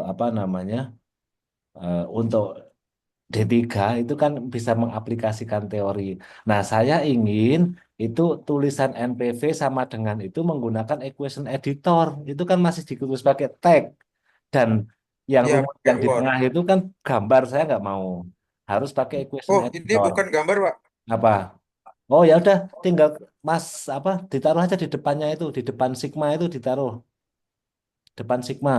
apa namanya untuk D3 itu kan bisa mengaplikasikan teori. Nah, saya ingin itu tulisan NPV sama dengan itu menggunakan equation editor. Itu kan masih ditulis pakai tag. Dan yang Iya, rumus pakai yang di Word. tengah itu kan gambar saya nggak mau. Harus pakai equation Oh, ini editor. bukan gambar Pak. Apa? Oh ya udah, tinggal Mas apa ditaruh aja di depannya itu, di depan Sigma itu ditaruh, depan Sigma.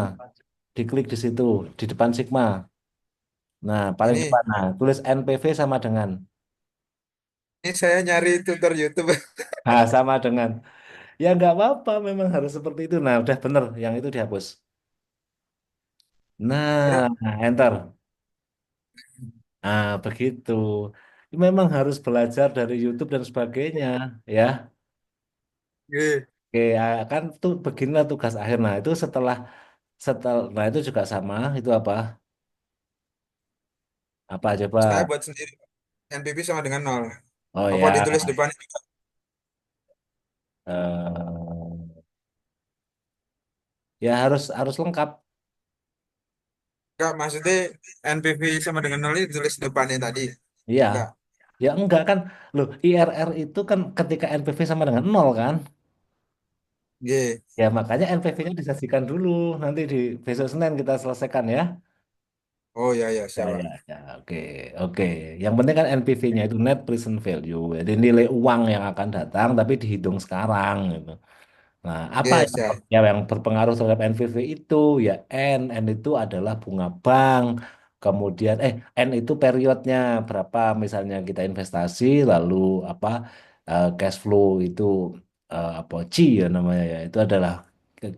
Diklik di situ, di depan Sigma. Nah, paling Ini depan. Nah, tulis NPV sama dengan. ini saya nyari tutor YouTube. Nah, sama dengan. Ya nggak apa-apa, memang harus seperti itu. Nah, udah bener, yang itu dihapus. Udah. Nah, enter. Nah, begitu. Memang harus belajar dari YouTube dan sebagainya, ya. Oke. Oke, ya, kan tuh beginilah tugas akhir. Nah, itu nah itu juga sama. Itu apa? Apa Saya coba? buat sendiri. NPV sama dengan nol. Oh Apa ya, ditulis depan? eh, ya harus lengkap. Enggak, maksudnya NPV sama dengan nol ini ditulis depannya tadi. Iya, Enggak. ya enggak kan. Loh, IRR itu kan ketika NPV sama dengan nol kan? Oke. Ya makanya NPV-nya disajikan dulu. Nanti di besok Senin kita selesaikan ya. Oh ya ya, Ya, siap ya, Pak. ya. Oke, oke. Yang penting kan NPV-nya itu net present value. Jadi nilai uang yang akan datang tapi dihitung sekarang gitu. Nah, apa Oke, yang, siap. yang berpengaruh terhadap NPV itu? Ya N itu adalah bunga bank. Kemudian N itu periodnya berapa misalnya kita investasi lalu apa cash flow itu apa C ya namanya ya. Itu adalah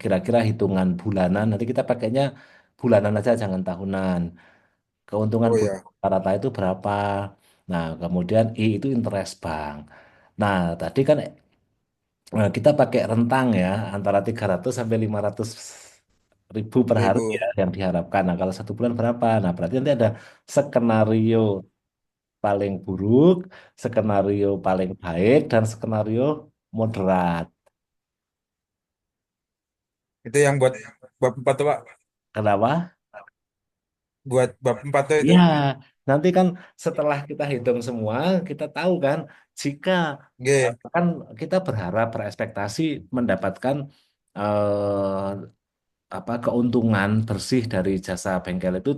kira-kira hitungan bulanan. Nanti kita pakainya bulanan aja jangan tahunan. Keuntungan Oh bulan ya. rata-rata itu berapa? Nah, kemudian I itu interest bank. Nah, tadi kan kita pakai rentang ya antara 300 sampai 500 ribu per hari ya Ribu. yang diharapkan. Nah, kalau satu bulan berapa? Nah, berarti nanti ada skenario paling buruk, skenario paling baik, dan skenario moderat. Itu yang buat bab 4 tuh Pak. Kenapa? Buat bab 4 tuh itu. Ya, nanti kan setelah kita hitung semua, kita tahu kan jika Oke. kan kita berharap berekspektasi mendapatkan eh, apa keuntungan bersih dari jasa bengkel itu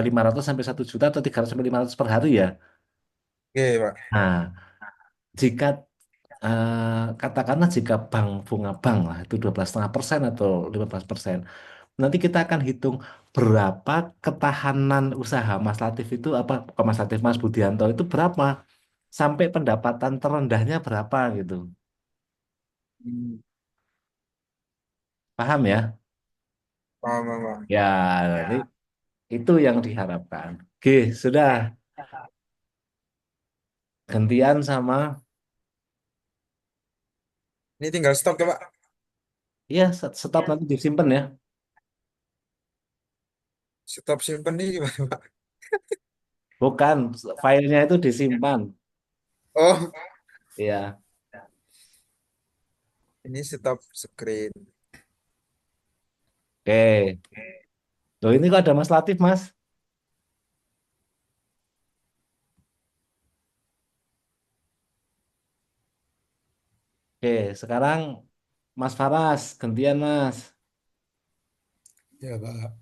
500 sampai 1 juta atau 300 sampai 500 per hari ya. Oke Pak. Nah, jika katakanlah jika bunga bank lah itu 12,5% atau 15%. Nanti kita akan hitung berapa ketahanan usaha Mas Latif itu apa bukan Mas Latif Mas Budianto itu berapa sampai pendapatan terendahnya berapa gitu. Hmm, Paham ya? paham, paham, paham. Ya, nanti itu yang diharapkan. Oke, sudah. gantian sama, Ini tinggal stop ya, Pak. iya stop nanti disimpan ya. Stop simpen nih gimana, Pak? Bukan, filenya itu disimpan. Oh, Iya. ini stop screen. Oke. Loh ini kok ada Mas Latif, Mas? Oke, sekarang Mas Faras, gantian Mas. Ya, Pak.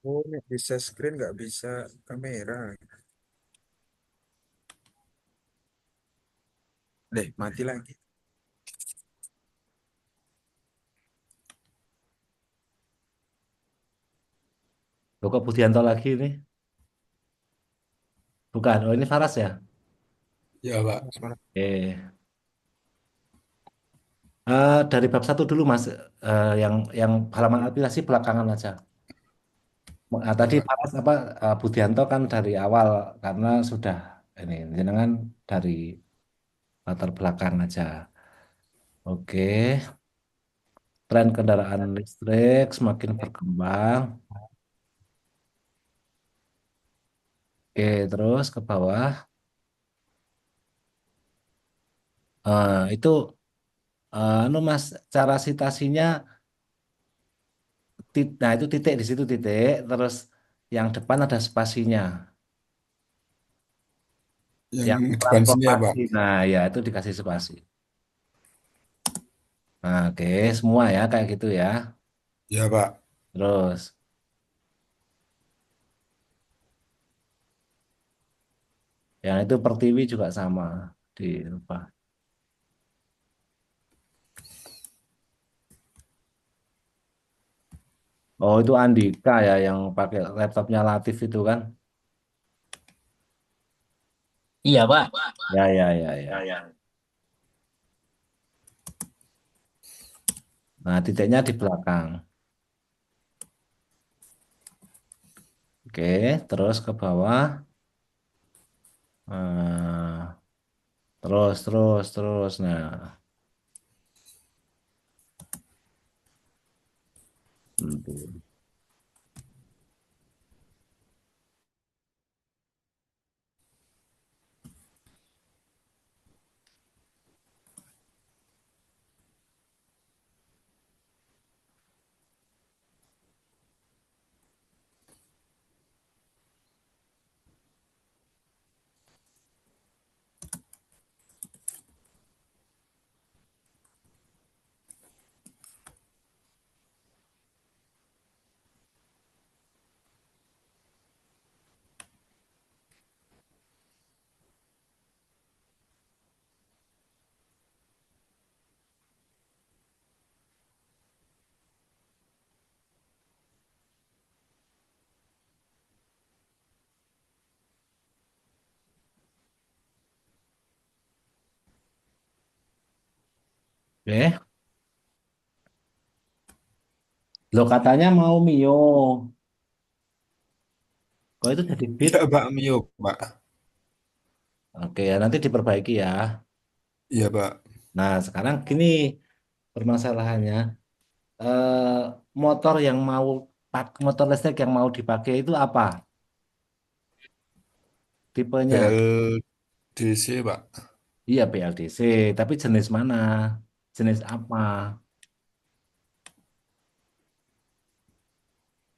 Oh, ini bisa screen nggak bisa kamera. Deh, mati lagi. Loh kok Budianto lagi nih? Bukan, oh ini Faras ya? Ya, Pak. Mas, mana? Oke. Dari bab satu dulu Mas, yang halaman aplikasi belakangan aja. Nah, Ya, tadi Pak. Faras apa Budianto kan dari awal karena sudah ini jenengan dari latar belakang aja. Oke, tren kendaraan listrik semakin berkembang. Oke, terus ke bawah. Itu anu Mas, cara citasinya nah itu titik di situ titik, terus yang depan ada spasinya. Yang Yang depan sini ya, Pak. transportasi, nah ya itu dikasih spasi. Nah, oke, semua ya kayak gitu ya. Ya, Pak. Terus yang itu Pertiwi juga sama di lupa. Oh itu Andika ya yang pakai laptopnya Latif itu kan? Iya, Pak. Ya ya ya ya. Nah titiknya di belakang. Oke, terus ke bawah. Nah, terus. Nah, bentar. Oke, lo katanya mau Mio. Kok itu jadi Beat? Ya, Pak. Mio, Pak. Oke, ya nanti diperbaiki ya. Iya, Pak. Nah, sekarang gini permasalahannya. Motor yang mau motor listrik yang mau dipakai itu apa? Tipenya? BLDC, Pak. Iya BLDC, tapi jenis mana? Jenis apa?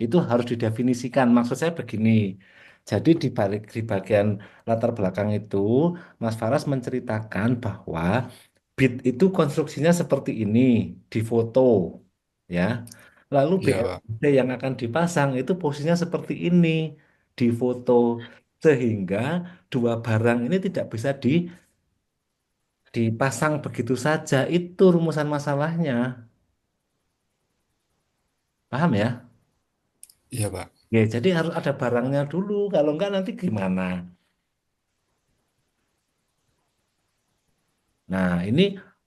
Itu harus didefinisikan. Maksud saya begini. Jadi di bagian latar belakang itu, Mas Faras menceritakan bahwa bit itu konstruksinya seperti ini di foto, ya. Lalu Iya, Pak. BLDC yang akan dipasang itu posisinya seperti ini di foto, sehingga dua barang ini tidak bisa dipasang begitu saja. Itu rumusan masalahnya, paham ya? Iya, Pak. Ya, jadi harus ada barangnya dulu. Kalau enggak nanti gimana? Nah, ini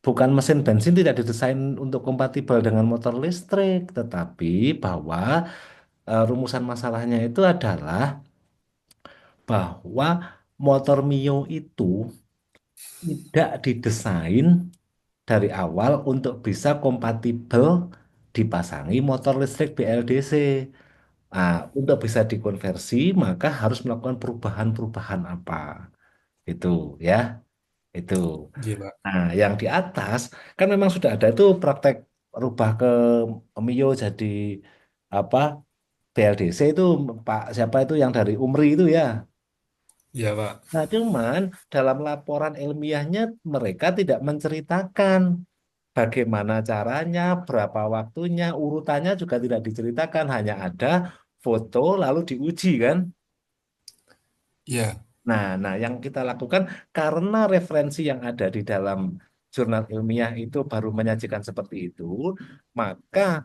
bukan mesin bensin tidak didesain untuk kompatibel dengan motor listrik, tetapi bahwa rumusan masalahnya itu adalah bahwa motor Mio itu tidak didesain dari awal untuk bisa kompatibel dipasangi motor listrik BLDC. Nah, untuk bisa dikonversi, maka harus melakukan perubahan-perubahan apa. Itu ya, itu. Iya, Pak. Nah, yang di atas kan memang sudah ada itu praktek rubah ke Mio jadi apa BLDC itu Pak siapa itu yang dari Umri itu ya. Iya, Pak. Nah, cuman dalam laporan ilmiahnya mereka tidak menceritakan bagaimana caranya, berapa waktunya, urutannya juga tidak diceritakan, hanya ada foto lalu diuji kan. Iya. Nah, yang kita lakukan karena referensi yang ada di dalam jurnal ilmiah itu baru menyajikan seperti itu, maka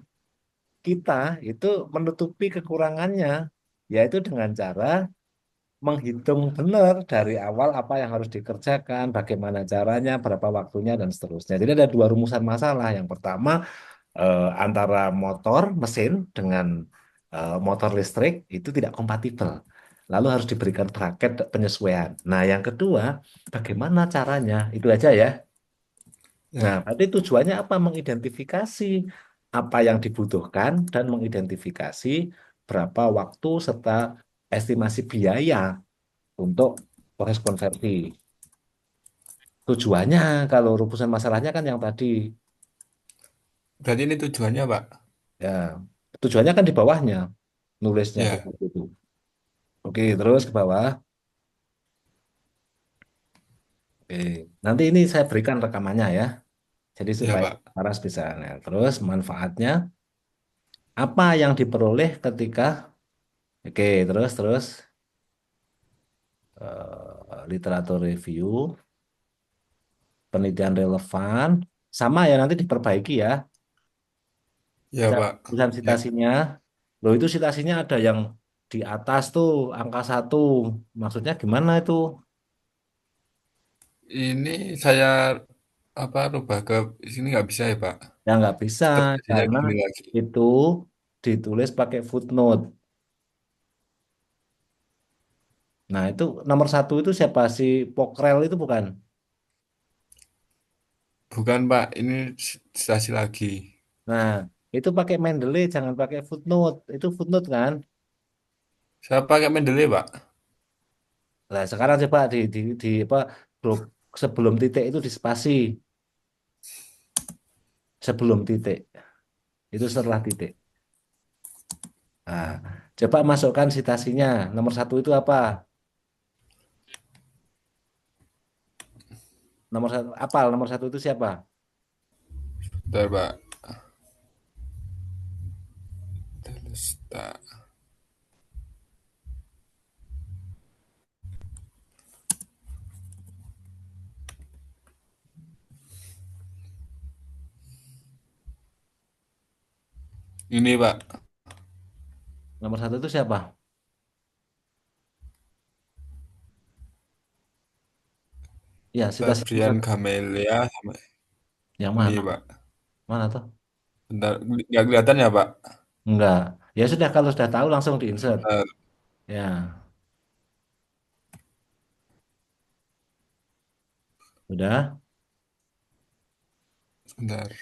kita itu menutupi kekurangannya, yaitu dengan cara menghitung benar dari awal apa yang harus dikerjakan, bagaimana caranya, berapa waktunya, dan seterusnya. Jadi ada dua rumusan masalah. Yang pertama, antara motor mesin dengan motor listrik itu tidak kompatibel. Lalu harus diberikan braket penyesuaian. Nah, yang kedua, bagaimana caranya? Itu aja ya. Nah, Ya. berarti tujuannya apa? Mengidentifikasi apa yang dibutuhkan dan mengidentifikasi berapa waktu serta estimasi biaya untuk proses konversi. Tujuannya kalau rumusan masalahnya kan yang tadi Berarti ini tujuannya, Pak. ya tujuannya kan di bawahnya nulisnya Ya. seperti itu. Oke, terus ke bawah. Oke, nanti ini saya berikan rekamannya ya. Jadi Ya, supaya Pak. Paras bisa. Nah, terus manfaatnya apa yang diperoleh ketika oke, terus terus literatur review, penelitian relevan, sama ya nanti diperbaiki ya. Ya, Pak. Tulisan Ya. citasinya, loh itu citasinya ada yang di atas tuh angka satu, maksudnya gimana itu? Ini saya apa rubah ke sini nggak bisa ya, Pak? Ya nggak bisa Tetap jadinya karena gini lagi. itu ditulis pakai footnote. Nah itu nomor satu itu siapa si Pokrel itu bukan? Bukan, Pak. Ini stasi lagi. Nah itu pakai Mendeley jangan pakai footnote. Itu footnote kan? Saya pakai Mendeley, Pak. Nah sekarang coba di apa grup sebelum titik itu di spasi sebelum titik itu setelah titik. Nah, coba masukkan citasinya. Nomor satu itu apa? Nomor satu, apal nomor satu itu siapa? Bentar, Pak. Delesta. Ini, Pak. Nomor satu itu siapa? Ya, citasi nomor Febrian satu. Gamelia sama Yang ini, mana? Pak. Mana tuh? Bentar, nggak kelihatan ya, Pak? Enggak. Ya sudah, kalau sudah tahu langsung di-insert. Bentar, Ya, udah. sebentar.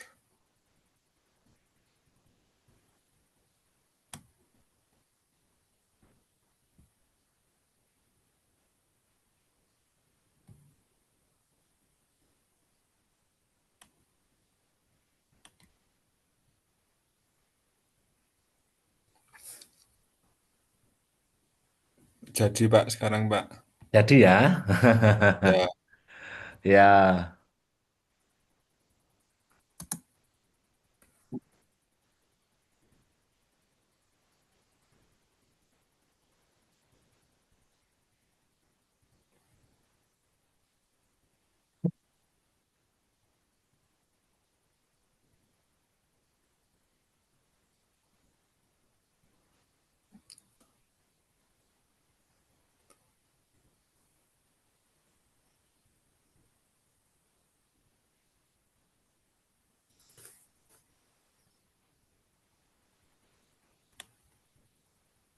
Jadi, Pak, sekarang, Pak. Jadi ya. Ya, Ya,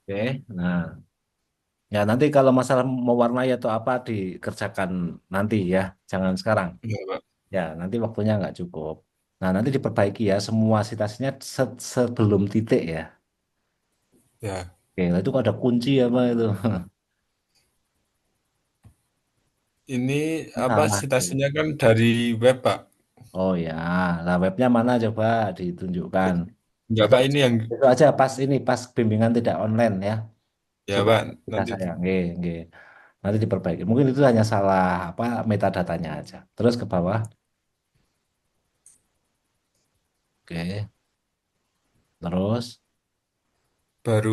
oke. Nah, Ya, nanti kalau masalah mewarnai atau apa dikerjakan nanti ya, jangan sekarang. Ya, Pak. Ya, nanti waktunya nggak cukup. Nah, nanti diperbaiki ya semua citasinya sebelum titik ya. Ya, Oke, nah itu ada kunci apa itu? ini apa Salah. citasinya kan dari web, Pak. Oh ya, nah webnya mana coba ditunjukkan. Enggak, Itu Pak, ini yang itu aja pas bimbingan tidak online ya. ya, Coba Pak, kita nanti sayang, nggih. Nanti diperbaiki. Mungkin itu hanya salah apa metadatanya aja. Terus ke bawah. Oke. Terus. baru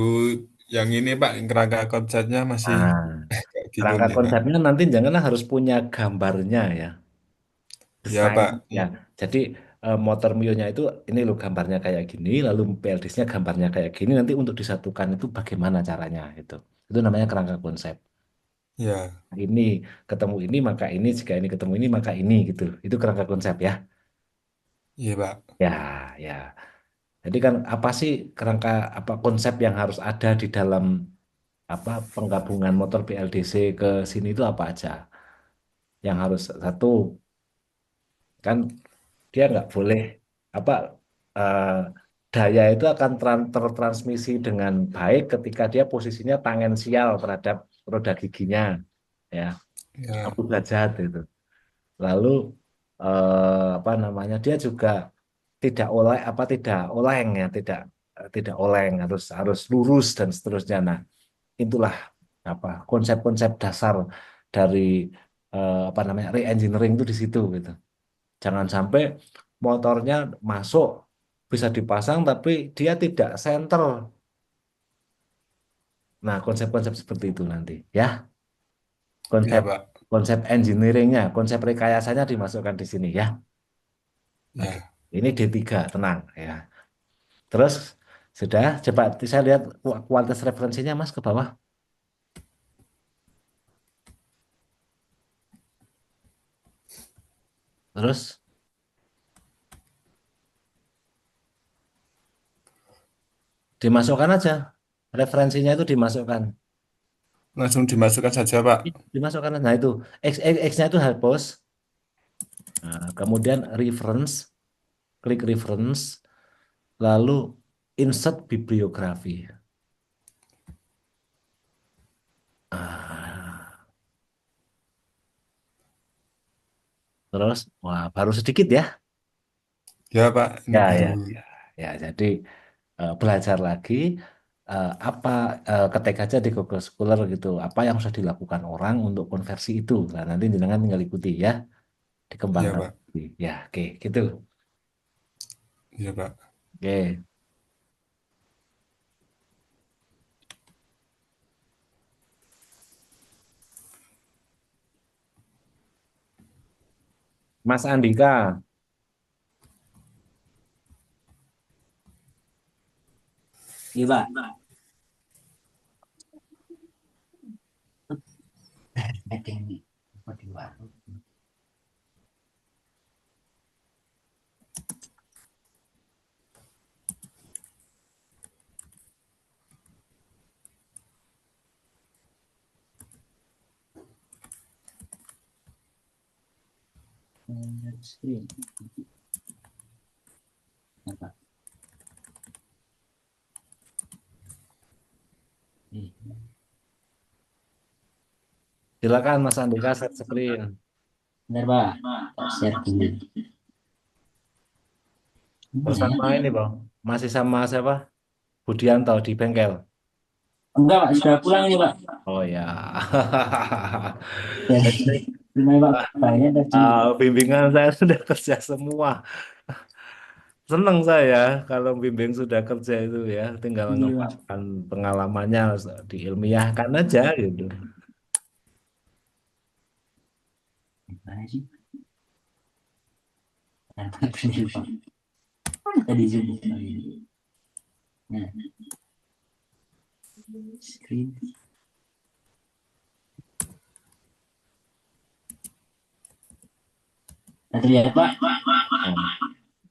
yang ini, Pak, kerangka konsepnya masih Nah, kayak bingung kerangka nih, Pak. konsepnya nanti janganlah harus punya gambarnya ya, Ya, Pak. desainnya. Jadi motor Mio-nya itu ini loh gambarnya kayak gini, lalu PLDS-nya gambarnya kayak gini. Nanti untuk disatukan itu bagaimana caranya itu. Itu namanya kerangka konsep. Ya, Ini ketemu ini maka ini, jika ini ketemu ini maka ini gitu. Itu kerangka konsep ya. iya, Pak. Ya, ya. Jadi kan apa sih kerangka apa konsep yang harus ada di dalam apa penggabungan motor BLDC ke sini itu apa aja? Yang harus satu kan dia nggak boleh apa eh, daya itu akan tertransmisi dengan baik ketika dia posisinya tangensial terhadap roda giginya ya Ya, satu derajat itu. Lalu apa namanya dia juga tidak oleh apa tidak oleng ya tidak oleng harus harus lurus dan seterusnya. Nah itulah apa konsep-konsep dasar dari apa namanya re-engineering itu di situ gitu. Jangan sampai motornya masuk bisa dipasang tapi dia tidak center. Nah, konsep-konsep seperti itu nanti ya. iya, Konsep Pak. konsep engineeringnya, konsep rekayasanya dimasukkan di sini ya. Oke. Ya, Ini D3, tenang ya. Terus sudah coba saya lihat kualitas referensinya Mas ke bawah. Terus dimasukkan aja. Referensinya itu dimasukkan. langsung dimasukkan saja, Pak. Dimasukkan. Nah, itu X-nya itu hapus. Nah, kemudian reference, klik reference, lalu insert bibliografi. Ah, terus, wah, baru sedikit ya. Ya, Pak, ini Ya, baru ya, ya, ya. Jadi belajar lagi apa ketik aja di Google Scholar gitu. Apa yang sudah dilakukan orang untuk konversi itu. Nah, nanti jenengan tinggal ikuti ya, ya, dikembangkan. Pak. Ya, oke, gitu. Iya, Pak. Oke, Mas Andika, Iya, Pak. Ada ini. Apa di warung? Screen. Apa? silakan Mas Andika share screen. Benar, Pak. Tak share dulu. Mana ya? Bersama ini, Bang. Masih sama siapa? Budianto di bengkel. Enggak, Pak. Sudah pulang ini, Pak. Oh ya. Ya, Jadi, lumayan, Pak. Banyak tadi. bimbingan saya sudah kerja semua. Senang saya kalau bimbing sudah kerja itu ya, tinggal Iya, Pak. ngembangkan pengalamannya diilmiahkan aja gitu. Mana sih? Nah, ini, Pak. Tadi zoom. Nah, screen. Nah, terlihat, Pak.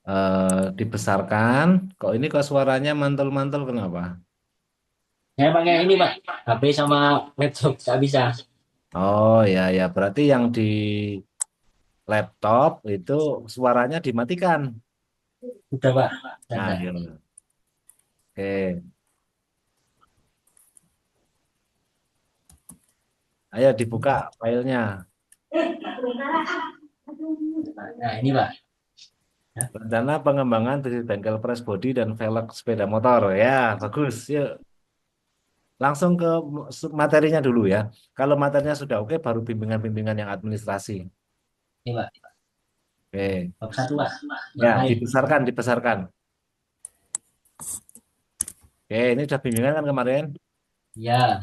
Nah, dibesarkan. Kok ini kok suaranya mantul-mantul kenapa? Saya pakai ini Pak, HP sama laptop nggak bisa. Oh ya ya, berarti yang di laptop itu suaranya dimatikan. Udah Pak, Nah, ada. iya. Oke, ayo dibuka filenya. Nah ini Pak. Ya, Rencana pengembangan dari bengkel press body dan velg sepeda motor. Ya, bagus. Yuk, langsung ke materinya dulu ya. Kalau materinya sudah oke, baru bimbingan-bimbingan yang administrasi. ini Pak. Oke, Bab satu Pak, ya yang lain. dibesarkan, dibesarkan. Oke, ini sudah bimbingan kan kemarin. Ya,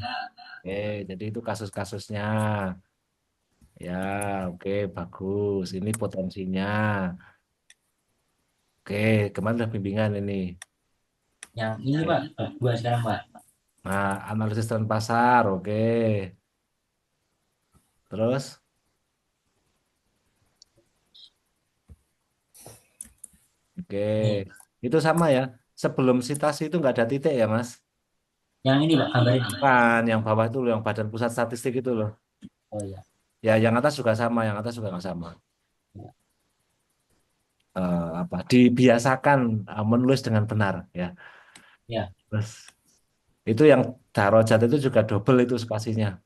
Oke, jadi itu kasus-kasusnya. Ya, oke, bagus. Ini potensinya. Oke, kemarin udah bimbingan ini. yang ini Pak, bab dua sekarang Pak. Nah, analisis tren pasar, oke. Terus, oke. Nih, Itu sama ya. Sebelum sitasi itu nggak ada titik ya, Mas? yang ini Pak, gambar ini. Kan, yang bawah itu loh, yang Badan Pusat Statistik itu loh. Oh iya. Ya, yang atas juga sama, yang atas juga nggak sama. Ya, Apa? Dibiasakan menulis dengan benar, ya. ya. Terus, itu yang darajat itu juga double itu spasinya.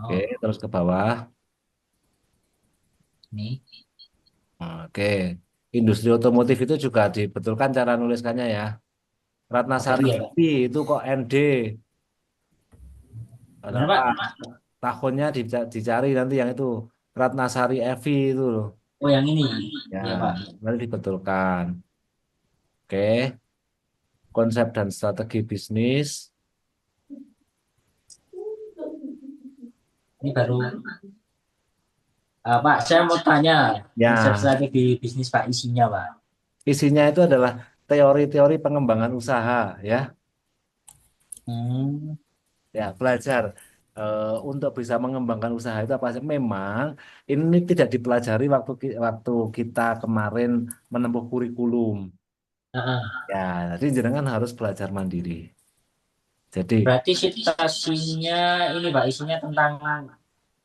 Oke, Oh, terus ke bawah. ini. Oke, industri otomotif itu juga dibetulkan cara nuliskannya ya. Pakai Ratnasari ini ya Pak. FI itu kok ND. Gimana Kenapa? Pak? Tahunnya dicari nanti yang itu Ratnasari FI itu loh. Oh yang ini. Ya, Iya Pak. nanti dibetulkan. Oke, konsep dan strategi bisnis. Ini baru. Pak, saya mau tanya konsep Ya, strategi bisnis Pak isinya Pak. isinya itu adalah teori-teori pengembangan usaha ya. Hmm. Ya, belajar untuk bisa mengembangkan usaha itu apa sih? Memang ini tidak dipelajari waktu kita kemarin menempuh kurikulum. Nah, Ya, jadi jenengan harus belajar mandiri. Jadi, berarti situasinya ini Pak, isinya tentang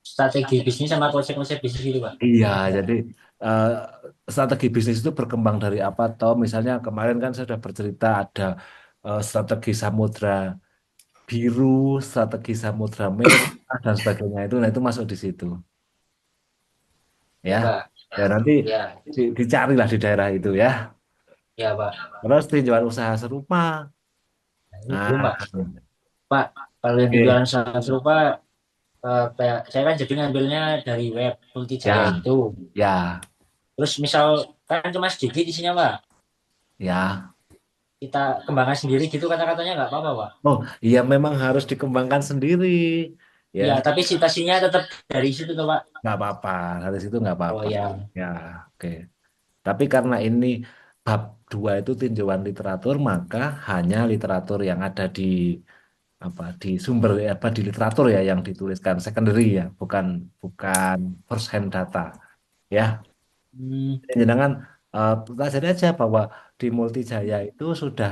strategi bisnis sama konsep-konsep bisnis itu Pak. iya, jadi eh, strategi bisnis itu berkembang dari apa toh? Misalnya kemarin kan saya sudah bercerita ada strategi samudra biru, strategi samudra merah dan sebagainya itu. Nah, itu masuk di situ, Ya ya. Pak. Ya nanti Ya, dicarilah di daerah itu ya. ya Pak. Terus tinjauan usaha serupa. Nah, ini belum Nah, Pak. Pak, kalau yang oke, jualan saham serupa, kayak saya kan jadi ngambilnya dari web Multijaya ya, itu. ya, Terus misal kan cuma sedikit isinya Pak, ya. kita kembangkan sendiri gitu kata-katanya nggak apa-apa Pak. Oh, iya memang harus dikembangkan sendiri, ya. Ya, tapi situasinya tetap dari situ tuh Pak. Nggak apa-apa, dari situ nggak Oh apa-apa. ya, Ya, oke. Tapi karena ini bab 2 itu tinjauan literatur, maka hanya literatur yang ada di apa di sumber apa di literatur ya yang dituliskan secondary ya, bukan bukan first hand data. Ya, hmm, jangan pelajari aja bahwa di Multijaya itu sudah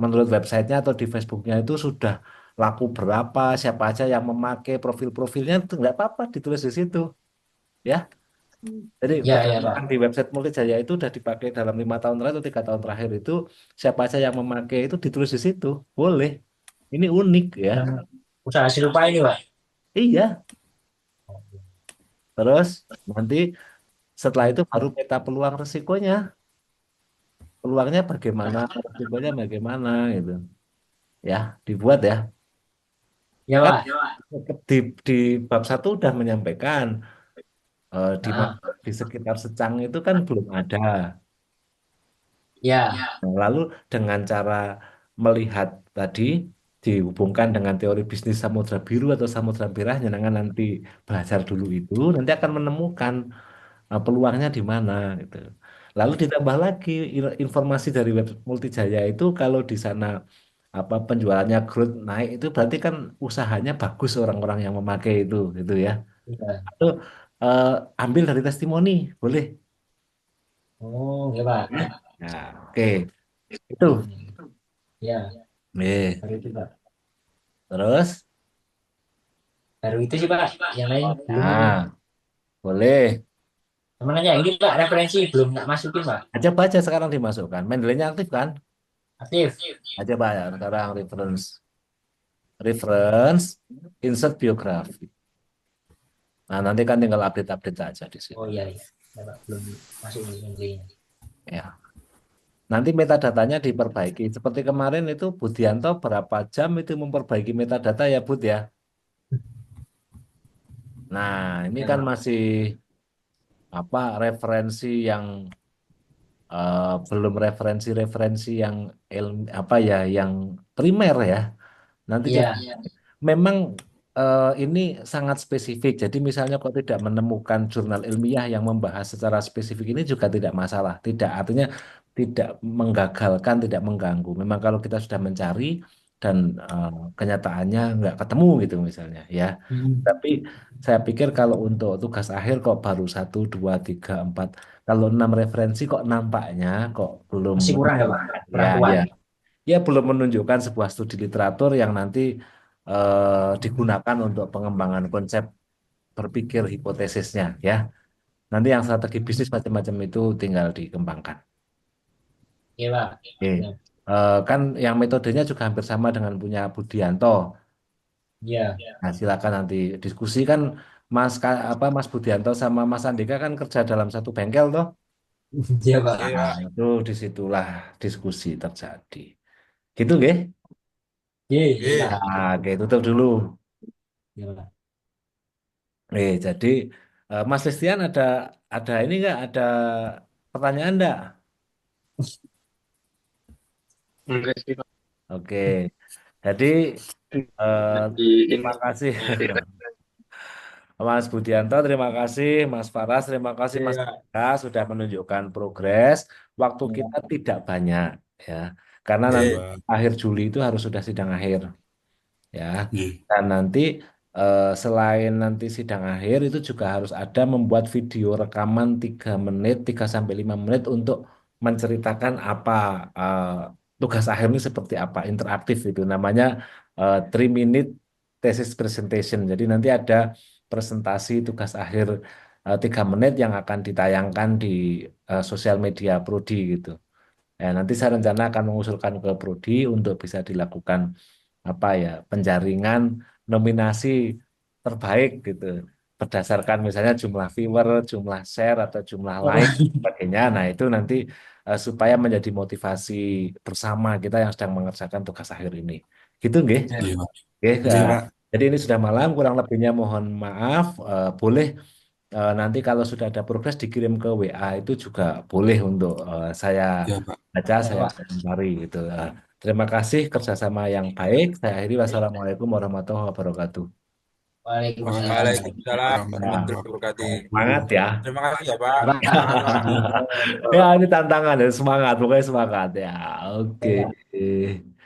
menurut websitenya atau di Facebooknya itu sudah laku berapa, siapa aja yang memakai profil-profilnya itu nggak apa-apa ditulis di situ. Ya, jadi ya ya berdasarkan Pak. di website Multijaya itu sudah dipakai dalam 5 tahun terakhir atau 3 tahun terakhir itu siapa aja yang memakai itu ditulis di situ. Boleh. Ini unik ya. Yang usaha serupa ini Pak. Iya. Terus nanti setelah itu baru peta peluang resikonya. Peluangnya bagaimana, resikonya bagaimana gitu. Ya, dibuat ya. Ya Kan Pak. di, di bab 1 udah menyampaikan Nah, di sekitar Secang itu kan belum ada. ya, Nah, lalu dengan cara melihat tadi dihubungkan dengan teori bisnis Samudra Biru atau Samudra Merah, jangan nanti belajar dulu itu, nanti akan menemukan peluangnya di mana gitu. Lalu ditambah lagi informasi dari web Multijaya itu kalau di sana apa penjualannya growth naik itu berarti kan usahanya bagus orang-orang yang memakai itu gitu ya. ya. Itu eh, ambil dari testimoni, boleh. Oh, ya Pak. Nah, oke. Itu. Ya, Nih, baru itu Pak. terus, Baru itu sih Pak. Yang lain belum ini. nah, boleh. Sama nanya ini Pak, referensi belum tak masukin Pak. Coba aja sekarang dimasukkan. Mendeley-nya aktif kan? Aktif. Aja Pak ya, sekarang reference. Reference, insert biografi. Nah, nanti kan tinggal update-update aja di Oh situ. iya iya. Ya, Pak, belum masuk ini. Ya. Nanti metadatanya diperbaiki. Seperti kemarin itu Budianto berapa jam itu memperbaiki metadata ya Bud ya. Nah, ini Ya kan Pak. masih apa referensi yang belum referensi-referensi yang apa ya yang primer ya. Nanti Iya. memang ini sangat spesifik. Jadi misalnya kok tidak menemukan jurnal ilmiah yang membahas secara spesifik ini juga tidak masalah. Tidak artinya tidak menggagalkan, tidak mengganggu. Memang kalau kita sudah mencari dan kenyataannya nggak ketemu gitu misalnya ya. Hmm. Tapi saya pikir kalau untuk tugas akhir kok baru satu, dua, tiga, empat. Kalau enam referensi kok nampaknya kok belum Masih kurang ya Pak. ya Kurang kuat. ya ya belum menunjukkan sebuah studi literatur yang nanti digunakan untuk pengembangan konsep berpikir hipotesisnya ya. Nanti yang strategi bisnis macam-macam itu tinggal dikembangkan. Iya Pak. Oke. Ya. Kan yang metodenya juga hampir sama dengan punya Budianto. Iya. Nah, silakan nanti diskusi kan Mas Budianto sama Mas Andika kan kerja dalam satu bengkel toh. Iya Pak. Iya, Nah, Pak. itu disitulah diskusi terjadi. Gitu nggih? Iya, iya Iya. Pak. Nah, oke, tutup dulu. Iya Pak. Jadi Mas Listian ada ini nggak ada pertanyaan nggak? Enggak sih, Pak. Oke, jadi eh, Di ini terima kasih Mas Budianto, terima kasih Mas Faras, terima kasih Mas Iya. Andika sudah menunjukkan progres. Waktu Iya. kita tidak banyak ya, karena iya, nanti Iya. Pak. akhir Juli itu harus sudah sidang akhir ya. Iya. Dan nanti selain nanti sidang akhir itu juga harus ada membuat video rekaman 3 menit, 3 sampai 5 menit untuk menceritakan apa eh, tugas akhir ini seperti apa, interaktif itu namanya 3 minute thesis presentation. Jadi nanti ada presentasi tugas akhir 3 menit yang akan ditayangkan di sosial media Prodi gitu. Ya, nanti saya rencana akan mengusulkan ke Prodi untuk bisa dilakukan apa ya penjaringan nominasi terbaik gitu berdasarkan misalnya jumlah viewer, jumlah share atau jumlah Oh, like sebagainya. Nah, itu nanti supaya menjadi motivasi bersama kita yang sedang mengerjakan tugas akhir ini. Gitu nggih? Iya, Pak. Oke, Iya, Pak. jadi ini sudah malam, kurang lebihnya mohon maaf. Boleh nanti kalau sudah ada progres dikirim ke WA itu juga boleh untuk saya Iya, Pak. baca, ya saya Pak. komentari gitu. Terima kasih kerjasama yang baik. Saya akhiri wassalamualaikum warahmatullahi wabarakatuh. Waalaikumsalam. Waalaikumsalam Waalaikumsalam warahmatullahi wabarakatuh. warahmatullahi Semangat ya. Terima kasih ya, Pak. Semangat, Pak. Ya ini tantangan ya semangat, pokoknya semangat ya. Oke. Ya, Pak.